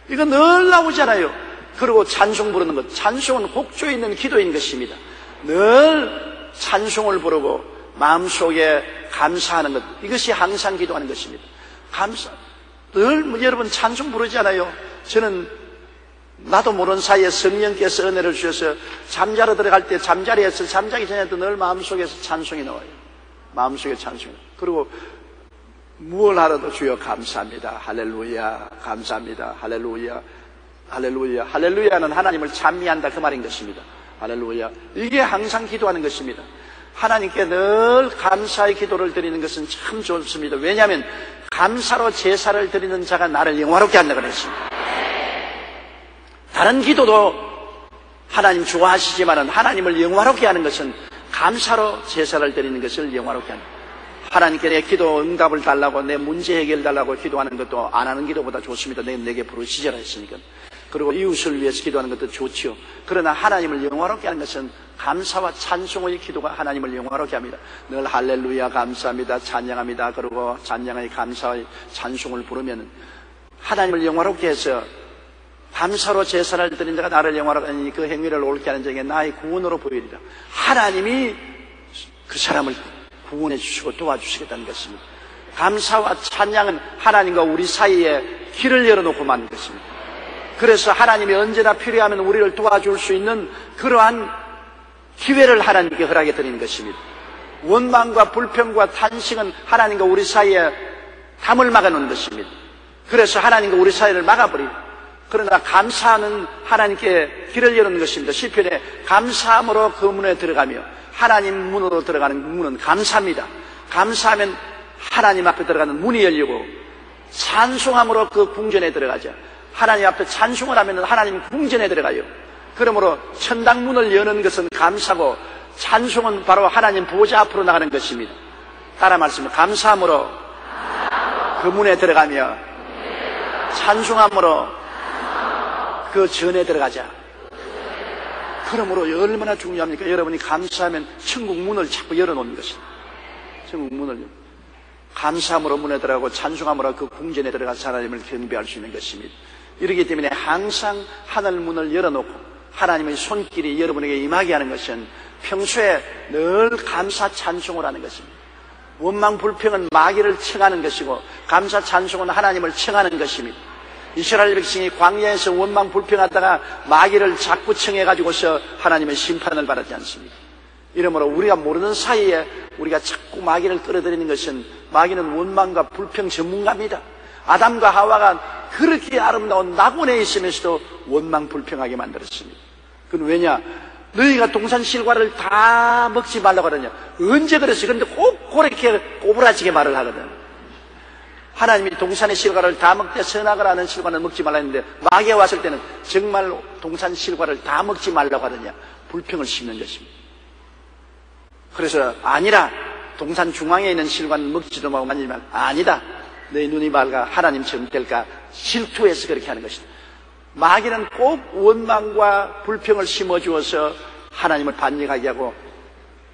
이거 늘 나오잖아요. 그리고 찬송 부르는 것, 찬송은 곡조에 있는 기도인 것입니다. 늘 찬송을 부르고 마음속에 감사하는 것, 이것이 항상 기도하는 것입니다. 감사. 늘 여러분 찬송 부르잖아요. 저는 나도 모르는 사이에 성령께서 은혜를 주셔서 잠자러 들어갈 때 잠자리에서 잠자기 전에도 늘 마음속에서 찬송이 나와요. 마음속에 찬송이. 그리고 무엇을 하라도 주여 감사합니다, 할렐루야 감사합니다, 할렐루야 할렐루야. 할렐루야는 하나님을 찬미한다 그 말인 것입니다. 할렐루야. 이게 항상 기도하는 것입니다. 하나님께 늘 감사의 기도를 드리는 것은 참 좋습니다. 왜냐하면 감사로 제사를 드리는 자가 나를 영화롭게 한다고 그랬습니다. 다른 기도도 하나님 좋아하시지만 하나님을 영화롭게 하는 것은 감사로 제사를 드리는 것을 영화롭게 하는 거예요. 하나님께 내 기도 응답을 달라고, 내 문제 해결 달라고 기도하는 것도 안 하는 기도보다 좋습니다. 내게 부르시자라 했으니까. 그리고 이웃을 위해서 기도하는 것도 좋지요. 그러나 하나님을 영화롭게 하는 것은 감사와 찬송의 기도가 하나님을 영화롭게 합니다. 늘 할렐루야 감사합니다, 찬양합니다. 그리고 찬양의 감사의 찬송을 부르면 하나님을 영화롭게 해서 감사로 제사를 드린 자가 나를 영화롭게 하니 그 행위를 옳게 하는 자에게 나의 구원으로 보이리라. 하나님이 그 사람을 구원해 주시고 도와주시겠다는 것입니다. 감사와 찬양은 하나님과 우리 사이에 길을 열어놓고 만든 것입니다. 그래서 하나님이 언제나 필요하면 우리를 도와줄 수 있는 그러한 기회를 하나님께 허락해 드리는 것입니다. 원망과 불평과 탄식은 하나님과 우리 사이에 담을 막아놓는 것입니다. 그래서 하나님과 우리 사이를 막아버립니다. 그러나 감사는 하나님께 길을 여는 것입니다. 시편에 감사함으로 그 문에 들어가며, 하나님 문으로 들어가는 문은 감사입니다. 감사하면 하나님 앞에 들어가는 문이 열리고, 찬송함으로 그 궁전에 들어가죠. 하나님 앞에 찬송을 하면 하나님 궁전에 들어가요. 그러므로 천당 문을 여는 것은 감사고, 찬송은 바로 하나님 보좌 앞으로 나가는 것입니다. 따라 말씀해. 감사함으로 그 문에 들어가며, 찬송함으로 그 전에 들어가자. 그러므로 얼마나 중요합니까? 여러분이 감사하면 천국 문을 자꾸 열어놓는 것입니다. 천국 문을 감사함으로 문에 들어가고 찬송함으로 그 궁전에 들어가서 하나님을 경배할 수 있는 것입니다. 이렇기 때문에 항상 하늘 문을 열어놓고 하나님의 손길이 여러분에게 임하게 하는 것은 평소에 늘 감사 찬송을 하는 것입니다. 원망 불평은 마귀를 청하는 것이고, 감사 찬송은 하나님을 청하는 것입니다. 이스라엘 백성이 광야에서 원망 불평하다가 마귀를 자꾸 청해가지고서 하나님의 심판을 받았지 않습니까? 이러므로 우리가 모르는 사이에 우리가 자꾸 마귀를 끌어들이는 것은, 마귀는 원망과 불평 전문가입니다. 아담과 하와가 그렇게 아름다운 낙원에 있으면서도 원망 불평하게 만들었습니다. 그건 왜냐? 너희가 동산 실과를 다 먹지 말라고 하느냐? 언제 그랬어요? 그런데 꼭 그렇게 꼬부라지게 말을 하거든. 하나님이 동산의 실과를 다 먹되 선악을 하는 실과는 먹지 말라 했는데, 마귀가 왔을 때는 정말 동산 실과를 다 먹지 말라고 하느냐? 불평을 심는 것입니다. 그래서 아니라 동산 중앙에 있는 실과는 먹지도 말고 만지지 말고, 아니다. 내 눈이 밝아 하나님처럼 될까 질투해서 그렇게 하는 것입니다. 마귀는 꼭 원망과 불평을 심어주어서 하나님을 반역하게 하고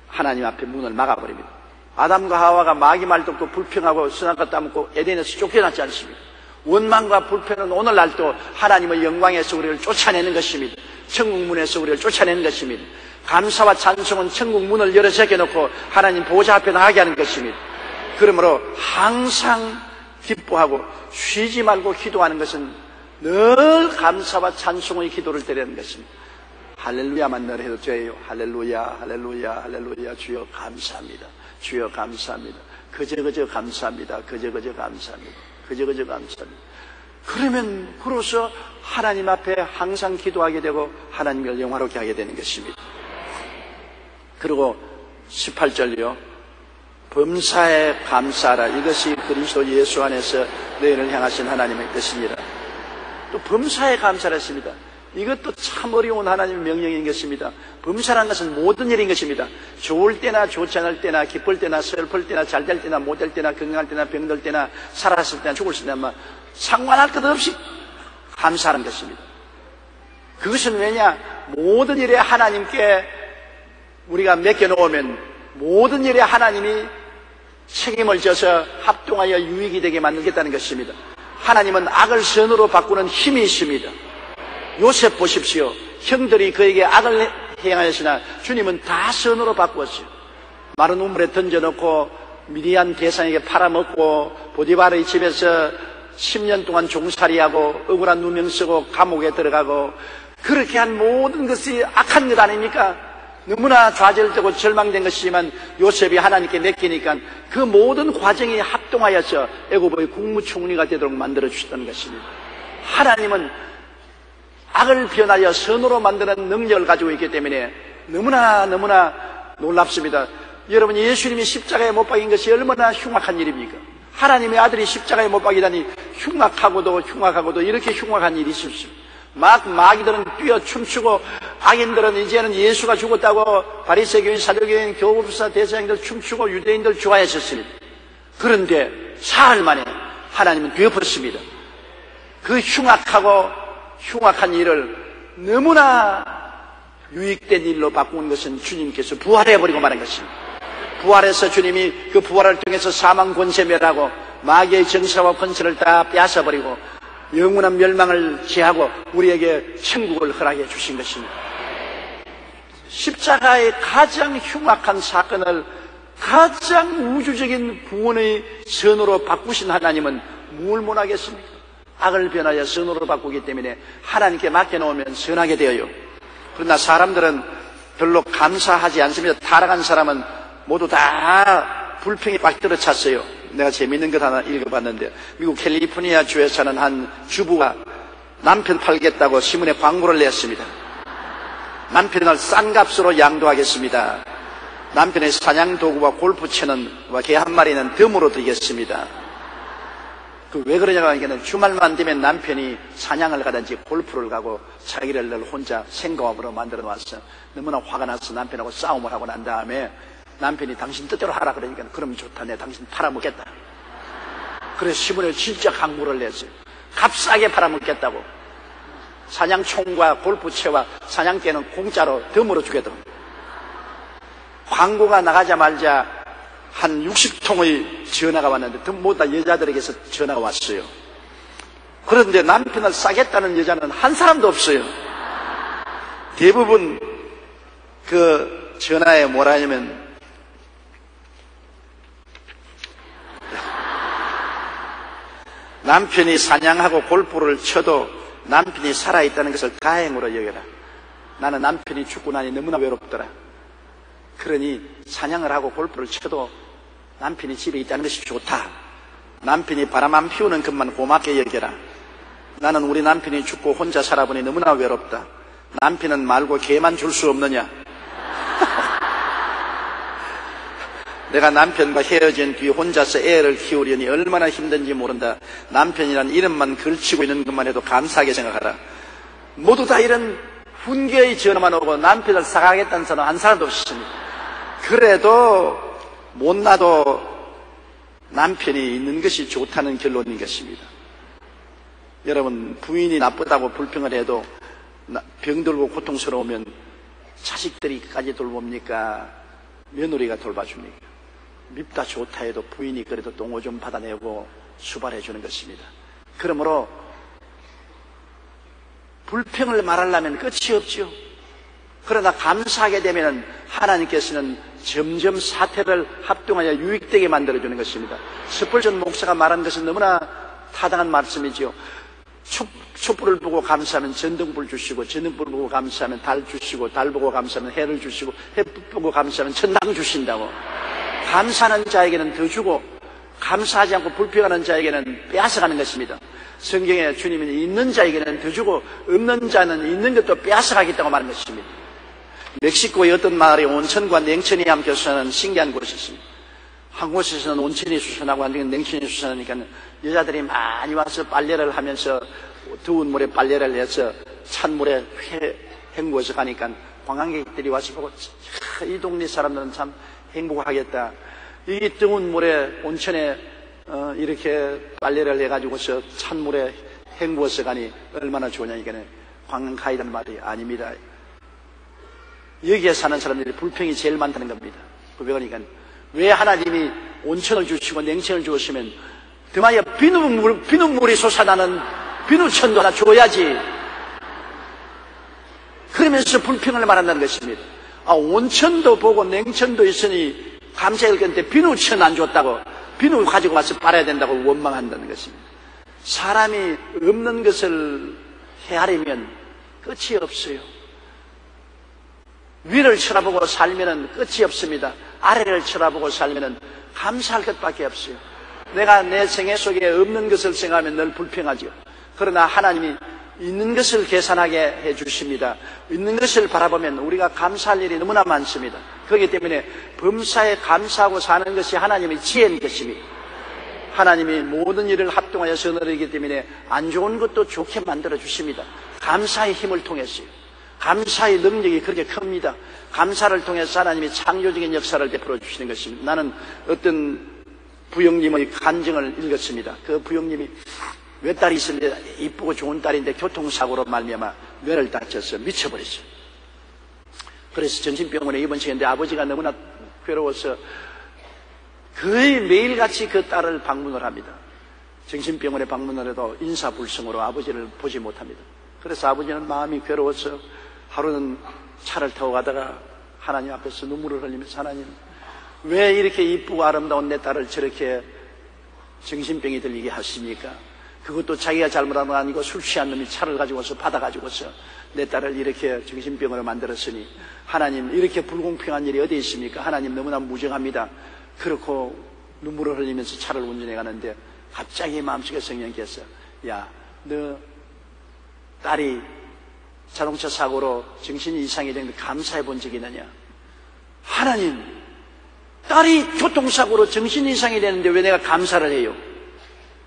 하나님 앞에 문을 막아버립니다. 아담과 하와가 마귀 말 듣고 불평하고 선악과 따먹고 에덴에서 쫓겨났지 않습니까? 원망과 불평은 오늘날도 하나님의 영광에서 우리를 쫓아내는 것입니다. 천국문에서 우리를 쫓아내는 것입니다. 감사와 찬송은 천국 문을 열어 제껴놓고 하나님 보좌 앞에 나가게 하는 것입니다. 그러므로 항상 기뻐하고 쉬지 말고 기도하는 것은 늘 감사와 찬송의 기도를 드리는 것입니다. 할렐루야만 늘 해도 돼요. 할렐루야, 할렐루야, 할렐루야. 주여 감사합니다. 주여 감사합니다. 그저 감사합니다. 그저 감사합니다. 그저 감사합니다. 그러면 그로서 하나님 앞에 항상 기도하게 되고 하나님을 영화롭게 하게 되는 것입니다. 그리고 18절이요. 범사에 감사하라. 이것이 그리스도 예수 안에서 너희를 향하신 하나님의 뜻이니라. 또 범사에 감사를 했습니다. 이것도 참 어려운 하나님의 명령인 것입니다. 범사라는 것은 모든 일인 것입니다. 좋을 때나 좋지 않을 때나 기쁠 때나 슬플 때나 잘 될 때나 못 될 때나 건강할 때나 병들 때나 살았을 때나 죽을 때나 상관할 것 없이 감사하는 것입니다. 그것은 왜냐? 모든 일에 하나님께 우리가 맡겨놓으면 모든 일에 하나님이 책임을 져서 합동하여 유익이 되게 만들겠다는 것입니다. 하나님은 악을 선으로 바꾸는 힘이 있습니다. 요셉 보십시오. 형들이 그에게 악을 행하였으나 주님은 다 선으로 바꾸었어요. 마른 우물에 던져놓고 미디안 대상에게 팔아먹고 보디바르의 집에서 10년 동안 종살이하고 억울한 누명 쓰고 감옥에 들어가고 그렇게 한 모든 것이 악한 것 아닙니까? 너무나 좌절되고 절망된 것이지만 요셉이 하나님께 맡기니까 그 모든 과정이 합동하여서 애굽의 국무총리가 되도록 만들어 주셨다는 것입니다. 하나님은 악을 변하여 선으로 만드는 능력을 가지고 있기 때문에 너무나 놀랍습니다. 여러분, 예수님이 십자가에 못 박인 것이 얼마나 흉악한 일입니까? 하나님의 아들이 십자가에 못 박이다니 흉악하고도 이렇게 흉악한 일이 있습니다. 마귀들은 뛰어 춤추고 악인들은 이제는 예수가 죽었다고 바리새교인, 사두개인, 교법사, 대제사장들 춤추고 유대인들 좋아했었습니다. 그런데 사흘 만에 하나님은 뒤엎었습니다. 그 흉악한 일을 너무나 유익된 일로 바꾼 것은 주님께서 부활해버리고 말한 것입니다. 부활해서 주님이 그 부활을 통해서 사망 권세 멸하고 마귀의 정사와 권세를 다 빼앗아버리고 영원한 멸망을 제하고 우리에게 천국을 허락해 주신 것입니다. 십자가의 가장 흉악한 사건을 가장 우주적인 구원의 선으로 바꾸신 하나님은 뭘 못하겠습니까? 악을 변하여 선으로 바꾸기 때문에 하나님께 맡겨놓으면 선하게 되어요. 그러나 사람들은 별로 감사하지 않습니다. 타락한 사람은 모두 다 불평이 빡 들어찼어요. 내가 재미있는 것 하나 읽어봤는데 미국 캘리포니아 주에 사는 한 주부가 남편 팔겠다고 신문에 광고를 냈습니다. 남편을 싼 값으로 양도하겠습니다. 남편의 사냥 도구와 골프채는 개 한 마리는 덤으로 드리겠습니다. 왜 그러냐고 하니까 주말만 되면 남편이 사냥을 가든지 골프를 가고 자기를 늘 혼자 생고함으로 만들어 놨어. 너무나 화가 나서 남편하고 싸움을 하고 난 다음에 남편이 당신 뜻대로 하라 그러니까 그럼 좋다, 내가 당신 팔아먹겠다. 그래서 신문에 진짜 광고를 냈어요. 값싸게 팔아먹겠다고. 사냥총과 골프채와 사냥개는 공짜로 덤으로 주겠다고. 광고가 나가자마자 한 60통의 전화가 왔는데 모두 다 여자들에게서 전화가 왔어요. 그런데 남편을 싸겠다는 여자는 한 사람도 없어요. 대부분 그 전화에 뭐라 하냐면 남편이 사냥하고 골프를 쳐도 남편이 살아있다는 것을 다행으로 여겨라. 나는 남편이 죽고 나니 너무나 외롭더라. 그러니 사냥을 하고 골프를 쳐도 남편이 집에 있다는 것이 좋다. 남편이 바람 안 피우는 것만 고맙게 여겨라. 나는 우리 남편이 죽고 혼자 살아보니 너무나 외롭다. 남편은 말고 개만 줄 수 없느냐. 내가 남편과 헤어진 뒤 혼자서 애를 키우려니 얼마나 힘든지 모른다. 남편이란 이름만 걸치고 있는 것만 해도 감사하게 생각하라. 모두 다 이런 훈계의 전화만 오고 남편을 사가겠다는 사람 한 사람도 없습니다. 그래도 못나도 남편이 있는 것이 좋다는 결론인 것입니다. 여러분, 부인이 나쁘다고 불평을 해도 병들고 고통스러우면 자식들이까지 돌봅니까? 며느리가 돌봐줍니까? 밉다 좋다 해도 부인이 그래도 똥오 좀 받아내고 수발해 주는 것입니다. 그러므로 불평을 말하려면 끝이 없지요. 그러나 감사하게 되면 하나님께서는 점점 사태를 합동하여 유익되게 만들어주는 것입니다. 스펄전 목사가 말한 것은 너무나 타당한 말씀이지요. 촛불을 보고 감사하면 전등불 주시고, 전등불 보고 감사하면 달 주시고, 달 보고 감사하면 해를 주시고, 해 보고 감사하면 천당 주신다고. 감사하는 자에게는 더 주고, 감사하지 않고 불평하는 자에게는 빼앗아가는 것입니다. 성경에 주님이 있는 자에게는 더 주고 없는 자는 있는 것도 빼앗아가겠다고 말하는 것입니다. 멕시코의 어떤 마을에 온천과 냉천이 함께 수산하는 신기한 곳이 있습니다. 한 곳에서는 온천이 수산하고 한 곳에서는 냉천이 수산하니까 여자들이 많이 와서 빨래를 하면서 더운 물에 빨래를 해서 찬물에 헹구어서 가니까 관광객들이 와서 보고 이 동네 사람들은 참 행복하겠다. 이 뜨거운 물에 온천에 이렇게 빨래를 해가지고서 찬물에 헹구어서 가니 얼마나 좋으냐. 이게 관광 가이드는 말이 아닙니다. 여기에 사는 사람들이 불평이 제일 많다는 겁니다. 그러니까 왜 하나님이 온천을 주시고 냉천을 주었으면 드마에 비눗물이 솟아나는 비누천도 하나 줘야지. 그러면서 불평을 말한다는 것입니다. 온천도 보고 냉천도 있으니 감사할 건데 비누천 안 줬다고, 비누 가지고 와서 빨아야 된다고 원망한다는 것입니다. 사람이 없는 것을 헤아리면 끝이 없어요. 위를 쳐다보고 살면은 끝이 없습니다. 아래를 쳐다보고 살면은 감사할 것밖에 없어요. 내가 내 생애 속에 없는 것을 생각하면 늘 불평하죠. 그러나 하나님이 있는 것을 계산하게 해주십니다. 있는 것을 바라보면 우리가 감사할 일이 너무나 많습니다. 그렇기 때문에 범사에 감사하고 사는 것이 하나님의 지혜인 것입니다. 하나님이 모든 일을 합동하여 선언하기 때문에 안 좋은 것도 좋게 만들어 주십니다. 감사의 힘을 통해서요. 감사의 능력이 그렇게 큽니다. 감사를 통해서 하나님이 창조적인 역사를 베풀어 주시는 것입니다. 나는 어떤 부형님의 간증을 읽었습니다. 그 부형님이 외딸이 있었는데 이쁘고 좋은 딸인데 교통사고로 말미암아 뇌를 다쳐서 미쳐버렸어요. 그래서 정신병원에 입원시켰는데 아버지가 너무나 괴로워서 거의 매일같이 그 딸을 방문을 합니다. 정신병원에 방문을 해도 인사불성으로 아버지를 보지 못합니다. 그래서 아버지는 마음이 괴로워서 하루는 차를 타고 가다가 하나님 앞에서 눈물을 흘리면서 하나님, 왜 이렇게 이쁘고 아름다운 내 딸을 저렇게 정신병이 들리게 하십니까? 그것도 자기가 잘못한 건 아니고 술 취한 놈이 차를 가지고서 받아가지고서 내 딸을 이렇게 정신병으로 만들었으니 하나님, 이렇게 불공평한 일이 어디 있습니까? 하나님 너무나 무정합니다. 그렇고 눈물을 흘리면서 차를 운전해 가는데 갑자기 마음속에 성령께서, 야, 너 딸이 자동차 사고로 정신이 이상이 된 걸 감사해 본 적이 있느냐? 하나님, 딸이 교통사고로 정신 이상이 되는데 왜 내가 감사를 해요?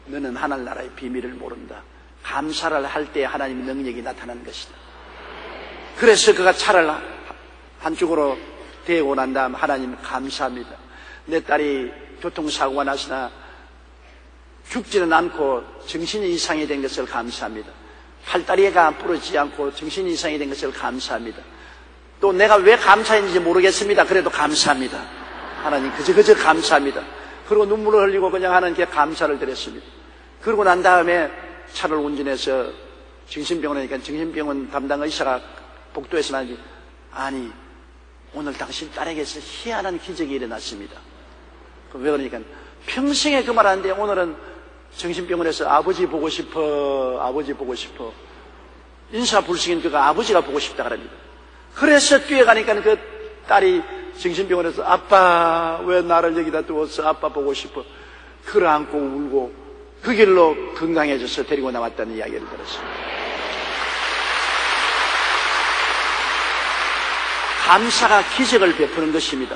너는 하늘나라의 비밀을 모른다. 감사를 할 때 하나님의 능력이 나타나는 것이다. 그래서 그가 차를 한쪽으로 대고 난 다음 하나님 감사합니다. 내 딸이 교통사고가 나서나 죽지는 않고 정신이 이상이 된 것을 감사합니다. 팔다리가 부러지지 않고 정신이 이상이 된 것을 감사합니다. 또 내가 왜 감사했는지 모르겠습니다. 그래도 감사합니다. 하나님 그저 감사합니다. 그리고 눈물을 흘리고 그냥 하나님께 감사를 드렸습니다. 그러고 난 다음에 차를 운전해서 정신병원에 가니까 정신병원 담당 의사가 복도에서 말하지, 아니 오늘 당신 딸에게서 희한한 기적이 일어났습니다. 왜 그러니까 평생에 그 말 하는데 오늘은 정신병원에서 아버지 보고 싶어, 아버지 보고 싶어. 인사불성인 그가 아버지가 보고 싶다 그럽니다. 그래서 뛰어가니까 그 딸이 정신병원에서 아빠 왜 나를 여기다 두었어, 아빠 보고 싶어. 그를 안고 울고 그 길로 건강해져서 데리고 나왔다는 이야기를 들었습니다. 감사가 기적을 베푸는 것입니다.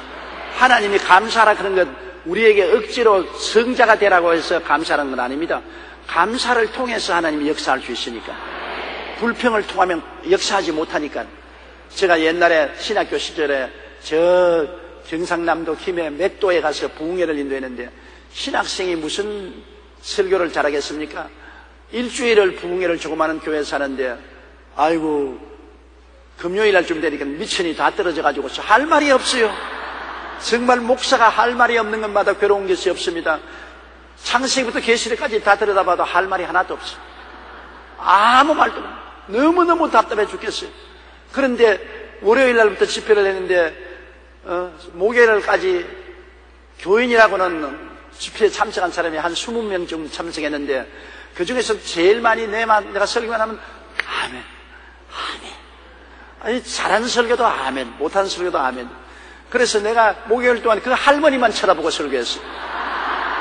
하나님이 감사라 그런 것 우리에게 억지로 성자가 되라고 해서 감사하는 건 아닙니다. 감사를 통해서 하나님이 역사할 수 있으니까. 불평을 통하면 역사하지 못하니까. 제가 옛날에 신학교 시절에 저 경상남도 김해 맥도에 가서 부흥회를 인도했는데 신학생이 무슨 설교를 잘하겠습니까? 일주일을 부흥회를 조그마한 교회 사는데 아이고 금요일 날쯤 되니까 미천이 다 떨어져가지고 할 말이 없어요. 정말 목사가 할 말이 없는 것마다 괴로운 것이 없습니다. 창세기부터 계시록까지 다 들여다봐도 할 말이 하나도 없어요. 아무 말도 없어요. 너무너무 답답해 죽겠어요. 그런데 월요일 날부터 집회를 했는데 목요일까지 교인이라고는 집회에 참석한 사람이 한 20명 정도 참석했는데 그 중에서 제일 많이 내가 설교만 하면 아멘, 아멘. 아니 잘하는 설교도 아멘, 못하는 설교도 아멘. 그래서 내가 목요일 동안 그 할머니만 쳐다보고 설교했어요.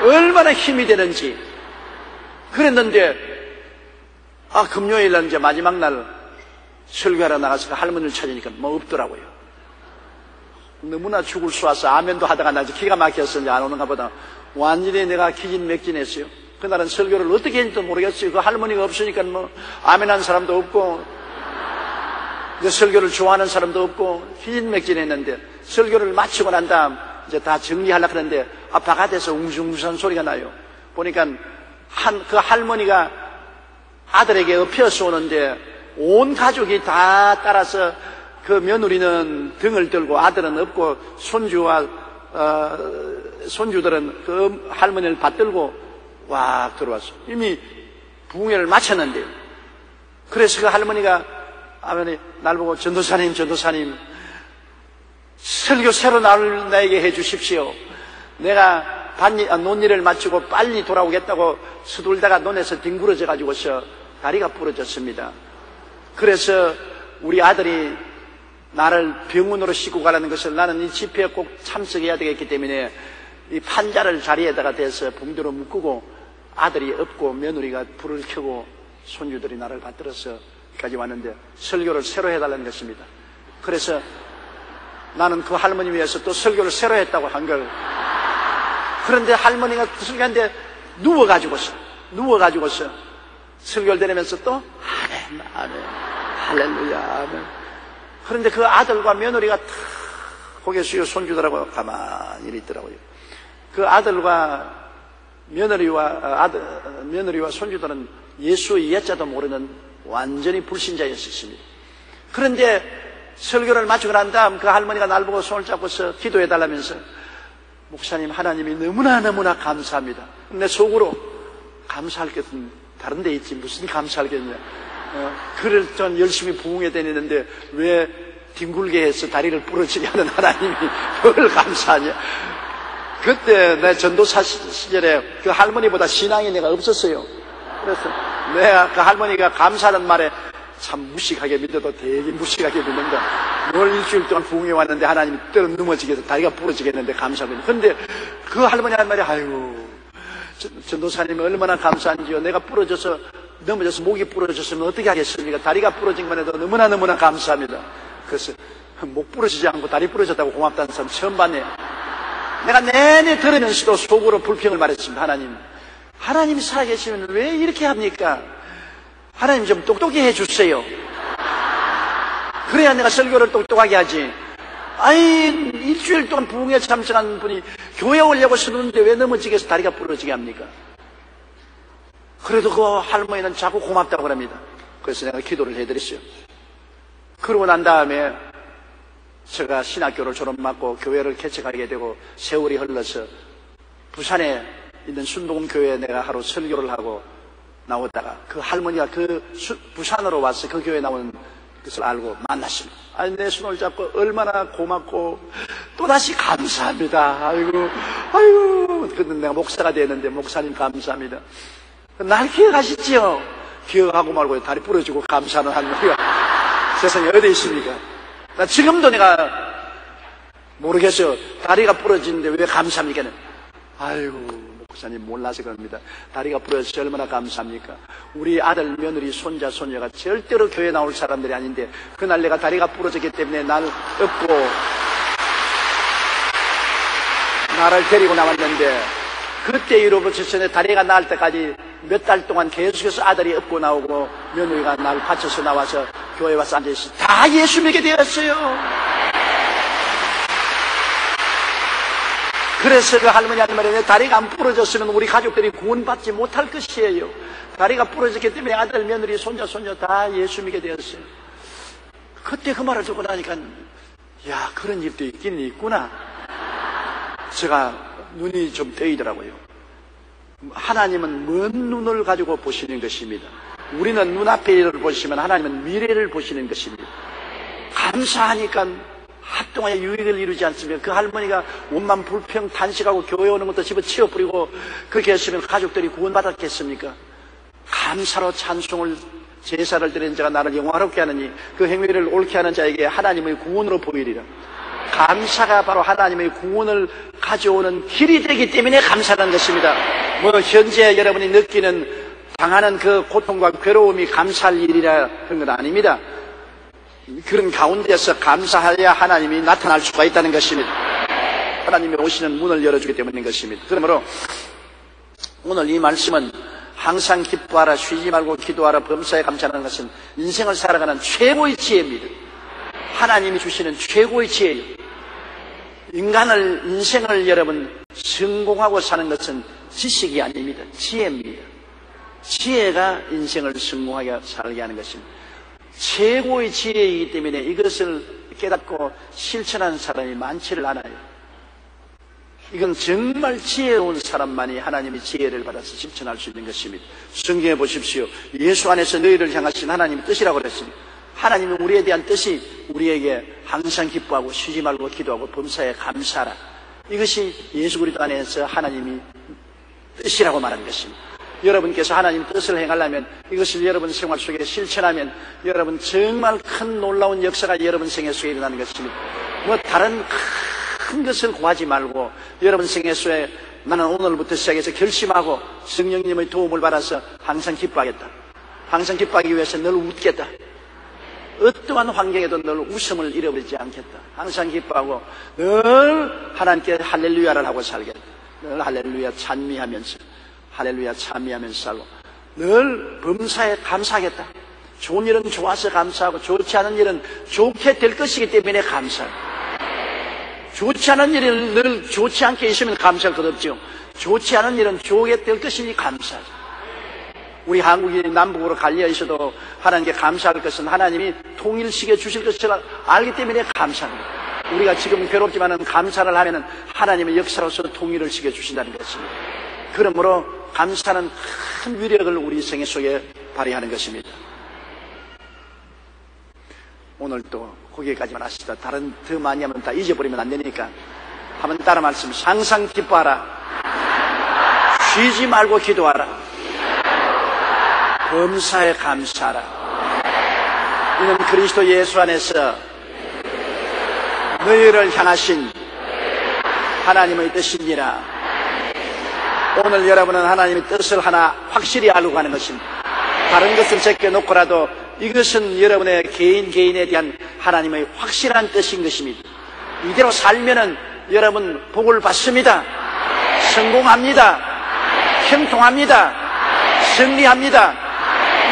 얼마나 힘이 되는지. 그랬는데 금요일 날 이제 마지막 날 설교하러 나가서 그 할머니를 찾으니까 뭐 없더라고요. 너무나 죽을 쏘아서 아멘도 하다가 나 기가 막혀서 이제 안 오는가 보다. 완전히 내가 기진맥진했어요. 그날은 설교를 어떻게 했는지도 모르겠어요. 그 할머니가 없으니까 뭐 아멘한 사람도 없고 내 설교를 좋아하는 사람도 없고 기진맥진했는데 설교를 마치고 난 다음 이제 다 정리하려고 하는데 바깥에서 웅성웅성 소리가 나요. 보니까 그 할머니가 아들에게 업혀서 오는데 온 가족이 다 따라서 그 며느리는 등을 들고 아들은 업고 손주들은 그 할머니를 받들고 와 들어왔어. 이미 부흥회를 마쳤는데요. 그래서 그 할머니가 아버님 날 보고 전도사님 설교 새로 나에게 해주십시오. 내가 논일을 마치고 빨리 돌아오겠다고 서둘다가 논에서 뒹굴어져 가지고서 다리가 부러졌습니다. 그래서 우리 아들이 나를 병원으로 싣고 가라는 것을 나는 이 집회에 꼭 참석해야 되겠기 때문에 이 판자를 자리에다가 대서 붕대로 묶고 아들이 업고 며느리가 불을 켜고 손주들이 나를 받들어서 여기까지 왔는데 설교를 새로 해달라는 것입니다. 그래서 나는 그 할머니 위해서 또 설교를 새로 했다고 한 걸. 그런데 할머니가 그 설교하는데 누워가지고서 설교를 들으면서 또 아멘, 아멘, 할렐루야, 아멘. 그런데 그 아들과 며느리가 탁 고개 숙여 손주들하고 가만히 있더라고요. 그 아들과 며느리와 손주들은 예수의 예자도 모르는 완전히 불신자였습니다. 그런데 설교를 마치고 난 다음 그 할머니가 날 보고 손을 잡고서 기도해달라면서 목사님 하나님이 너무나 감사합니다. 내 속으로 감사할 것은 다른 데 있지 무슨 감사할 게 있냐. 그를 전 열심히 부흥해 다니는데 왜 뒹굴게 해서 다리를 부러지게 하는 하나님이 뭘 감사하냐. 그때 내 전도사 시절에 그 할머니보다 신앙이 내가 없었어요. 그래서 내가 그 할머니가 감사하는 말에 참 무식하게 믿어도 되게 무식하게 믿는다. 뭘 일주일 동안 부흥해 왔는데 하나님이 때로 넘어지게 해서 다리가 부러지겠는데 감사합니다. 그런데 그 할머니 한 말이 아이고 전도사님이 얼마나 감사한지요. 내가 넘어져서 목이 부러졌으면 어떻게 하겠습니까? 다리가 부러진 것만 해도 너무나 감사합니다. 그래서 목 부러지지 않고 다리 부러졌다고 고맙다는 사람 처음 봤네요. 내가 내내 들으면서도 속으로 불평을 말했습니다. 하나님이 살아계시면 왜 이렇게 합니까? 하나님 좀 똑똑히 해주세요. 그래야 내가 설교를 똑똑하게 하지. 아니 일주일 동안 부흥에 참석한 분이 교회 오려고 서는데 왜 넘어지게 해서 다리가 부러지게 합니까? 그래도 그 할머니는 자꾸 고맙다고 합니다. 그래서 내가 기도를 해드렸어요. 그러고 난 다음에 제가 신학교를 졸업받고 교회를 개척하게 되고 세월이 흘러서 부산에 있는 순복음교회에 내가 하루 설교를 하고 나오다가 그 할머니가 부산으로 와서 그 교회에 나오는 것을 알고 만났습니다. 아니 내 손을 잡고 얼마나 고맙고 또다시 감사합니다. 아이고 근데 내가 목사가 되었는데 목사님 감사합니다. 날 기억하시죠? 기억하고 말고 다리 부러지고 감사하는 할머니가 세상에 어디 있습니까? 나 지금도 내가 모르겠어요. 다리가 부러지는데 왜 감사합니까? 아이고 목사님 몰라서 그럽니다. 다리가 부러져서 얼마나 감사합니까? 우리 아들, 며느리, 손자, 손녀가 절대로 교회 나올 사람들이 아닌데 그날 내가 다리가 부러졌기 때문에 날 업고 나를 데리고 나왔는데 그때 이로부터 내 다리가 나을 때까지 몇 달 동안 계속해서 아들이 업고 나오고 며느리가 날 받쳐서 나와서 교회에 와서 앉아있어. 다 예수 믿게 되었어요. 그래서 그 할머니 하는 말에 내 다리가 안 부러졌으면 우리 가족들이 구원받지 못할 것이에요. 다리가 부러졌기 때문에 아들, 며느리, 손자, 손녀 다 예수 믿게 되었어요. 그때 그 말을 듣고 나니까 야, 그런 일도 있긴 있구나. 제가 눈이 좀 뜨이더라고요. 하나님은 먼 눈을 가지고 보시는 것입니다. 우리는 눈앞의 일을 보시면 하나님은 미래를 보시는 것입니다. 감사하니까 합동하여 유익을 이루지 않으면 그 할머니가 온만 불평 탄식하고 교회 오는 것도 집어치워 버리고 그렇게 했으면 가족들이 구원받았겠습니까? 감사로 찬송을 제사를 드리는 자가 나를 영화롭게 하느니 그 행위를 옳게 하는 자에게 하나님의 구원으로 보이리라. 감사가 바로 하나님의 구원을 가져오는 길이 되기 때문에 감사하는 것입니다. 뭐 현재 여러분이 느끼는 당하는 그 고통과 괴로움이 감사할 일이라 그런 건 아닙니다. 그런 가운데서 감사해야 하나님이 나타날 수가 있다는 것입니다. 하나님이 오시는 문을 열어주기 때문인 것입니다. 그러므로 오늘 이 말씀은 항상 기뻐하라, 쉬지 말고 기도하라, 범사에 감사하는 것은 인생을 살아가는 최고의 지혜입니다. 하나님이 주시는 최고의 지혜예요. 인생을 여러분 성공하고 사는 것은 지식이 아닙니다. 지혜입니다. 지혜가 인생을 성공하게 살게 하는 것입니다. 최고의 지혜이기 때문에 이것을 깨닫고 실천하는 사람이 많지를 않아요. 이건 정말 지혜로운 사람만이 하나님의 지혜를 받아서 실천할 수 있는 것입니다. 성경에 보십시오. 예수 안에서 너희를 향하신 하나님의 뜻이라고 그랬습니다. 하나님은 우리에 대한 뜻이 우리에게 항상 기뻐하고 쉬지 말고 기도하고 범사에 감사하라. 이것이 예수 그리스도 안에서 하나님이 뜻이라고 말하는 것입니다. 여러분께서 하나님 뜻을 행하려면 이것을 여러분 생활 속에 실천하면 여러분 정말 큰 놀라운 역사가 여러분 생애 속에 일어나는 것입니다. 뭐 다른 큰 것을 구하지 말고 여러분 생애 속에 나는 오늘부터 시작해서 결심하고 성령님의 도움을 받아서 항상 기뻐하겠다. 항상 기뻐하기 위해서 늘 웃겠다. 어떠한 환경에도 늘 웃음을 잃어버리지 않겠다. 항상 기뻐하고 늘 하나님께 할렐루야를 하고 살겠다. 늘 할렐루야 찬미하면서 할렐루야 찬미하면서 살고 늘 범사에 감사하겠다. 좋은 일은 좋아서 감사하고 좋지 않은 일은 좋게 될 것이기 때문에 감사하고 좋지 않은 일은 늘 좋지 않게 있으면 감사할 것 없죠. 좋지 않은 일은 좋게 될 것이니 감사하죠. 우리 한국이 남북으로 갈려 있어도 하나님께 감사할 것은 하나님이 통일시켜 주실 것을 알기 때문에 감사합니다. 우리가 지금 괴롭지만은 감사를 하면은 하나님의 역사로서 통일을 시켜 주신다는 것입니다. 그러므로 감사는 큰 위력을 우리 생애 속에 발휘하는 것입니다. 오늘 또 거기까지만 하시다. 다른 더 많이 하면 다 잊어버리면 안 되니까 한번 따라 말씀. 항상 기뻐하라. 쉬지 말고 기도하라. 범사에 감사하라. 이는 그리스도 예수 안에서 너희를 향하신 하나님의 뜻이니라. 오늘 여러분은 하나님의 뜻을 하나 확실히 알고 가는 것입니다. 다른 것은 제껴놓고라도 이것은 여러분의 개인에 대한 하나님의 확실한 뜻인 것입니다. 이대로 살면은 여러분 복을 받습니다. 성공합니다. 형통합니다. 승리합니다.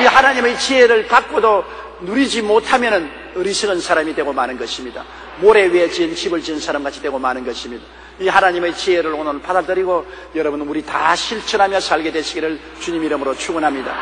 이 하나님의 지혜를 갖고도 누리지 못하면은 어리석은 사람이 되고 마는 것입니다. 모래 위에 지은 집을 지은 사람같이 되고 마는 것입니다. 이 하나님의 지혜를 오늘 받아들이고 여러분 우리 다 실천하며 살게 되시기를 주님 이름으로 축원합니다.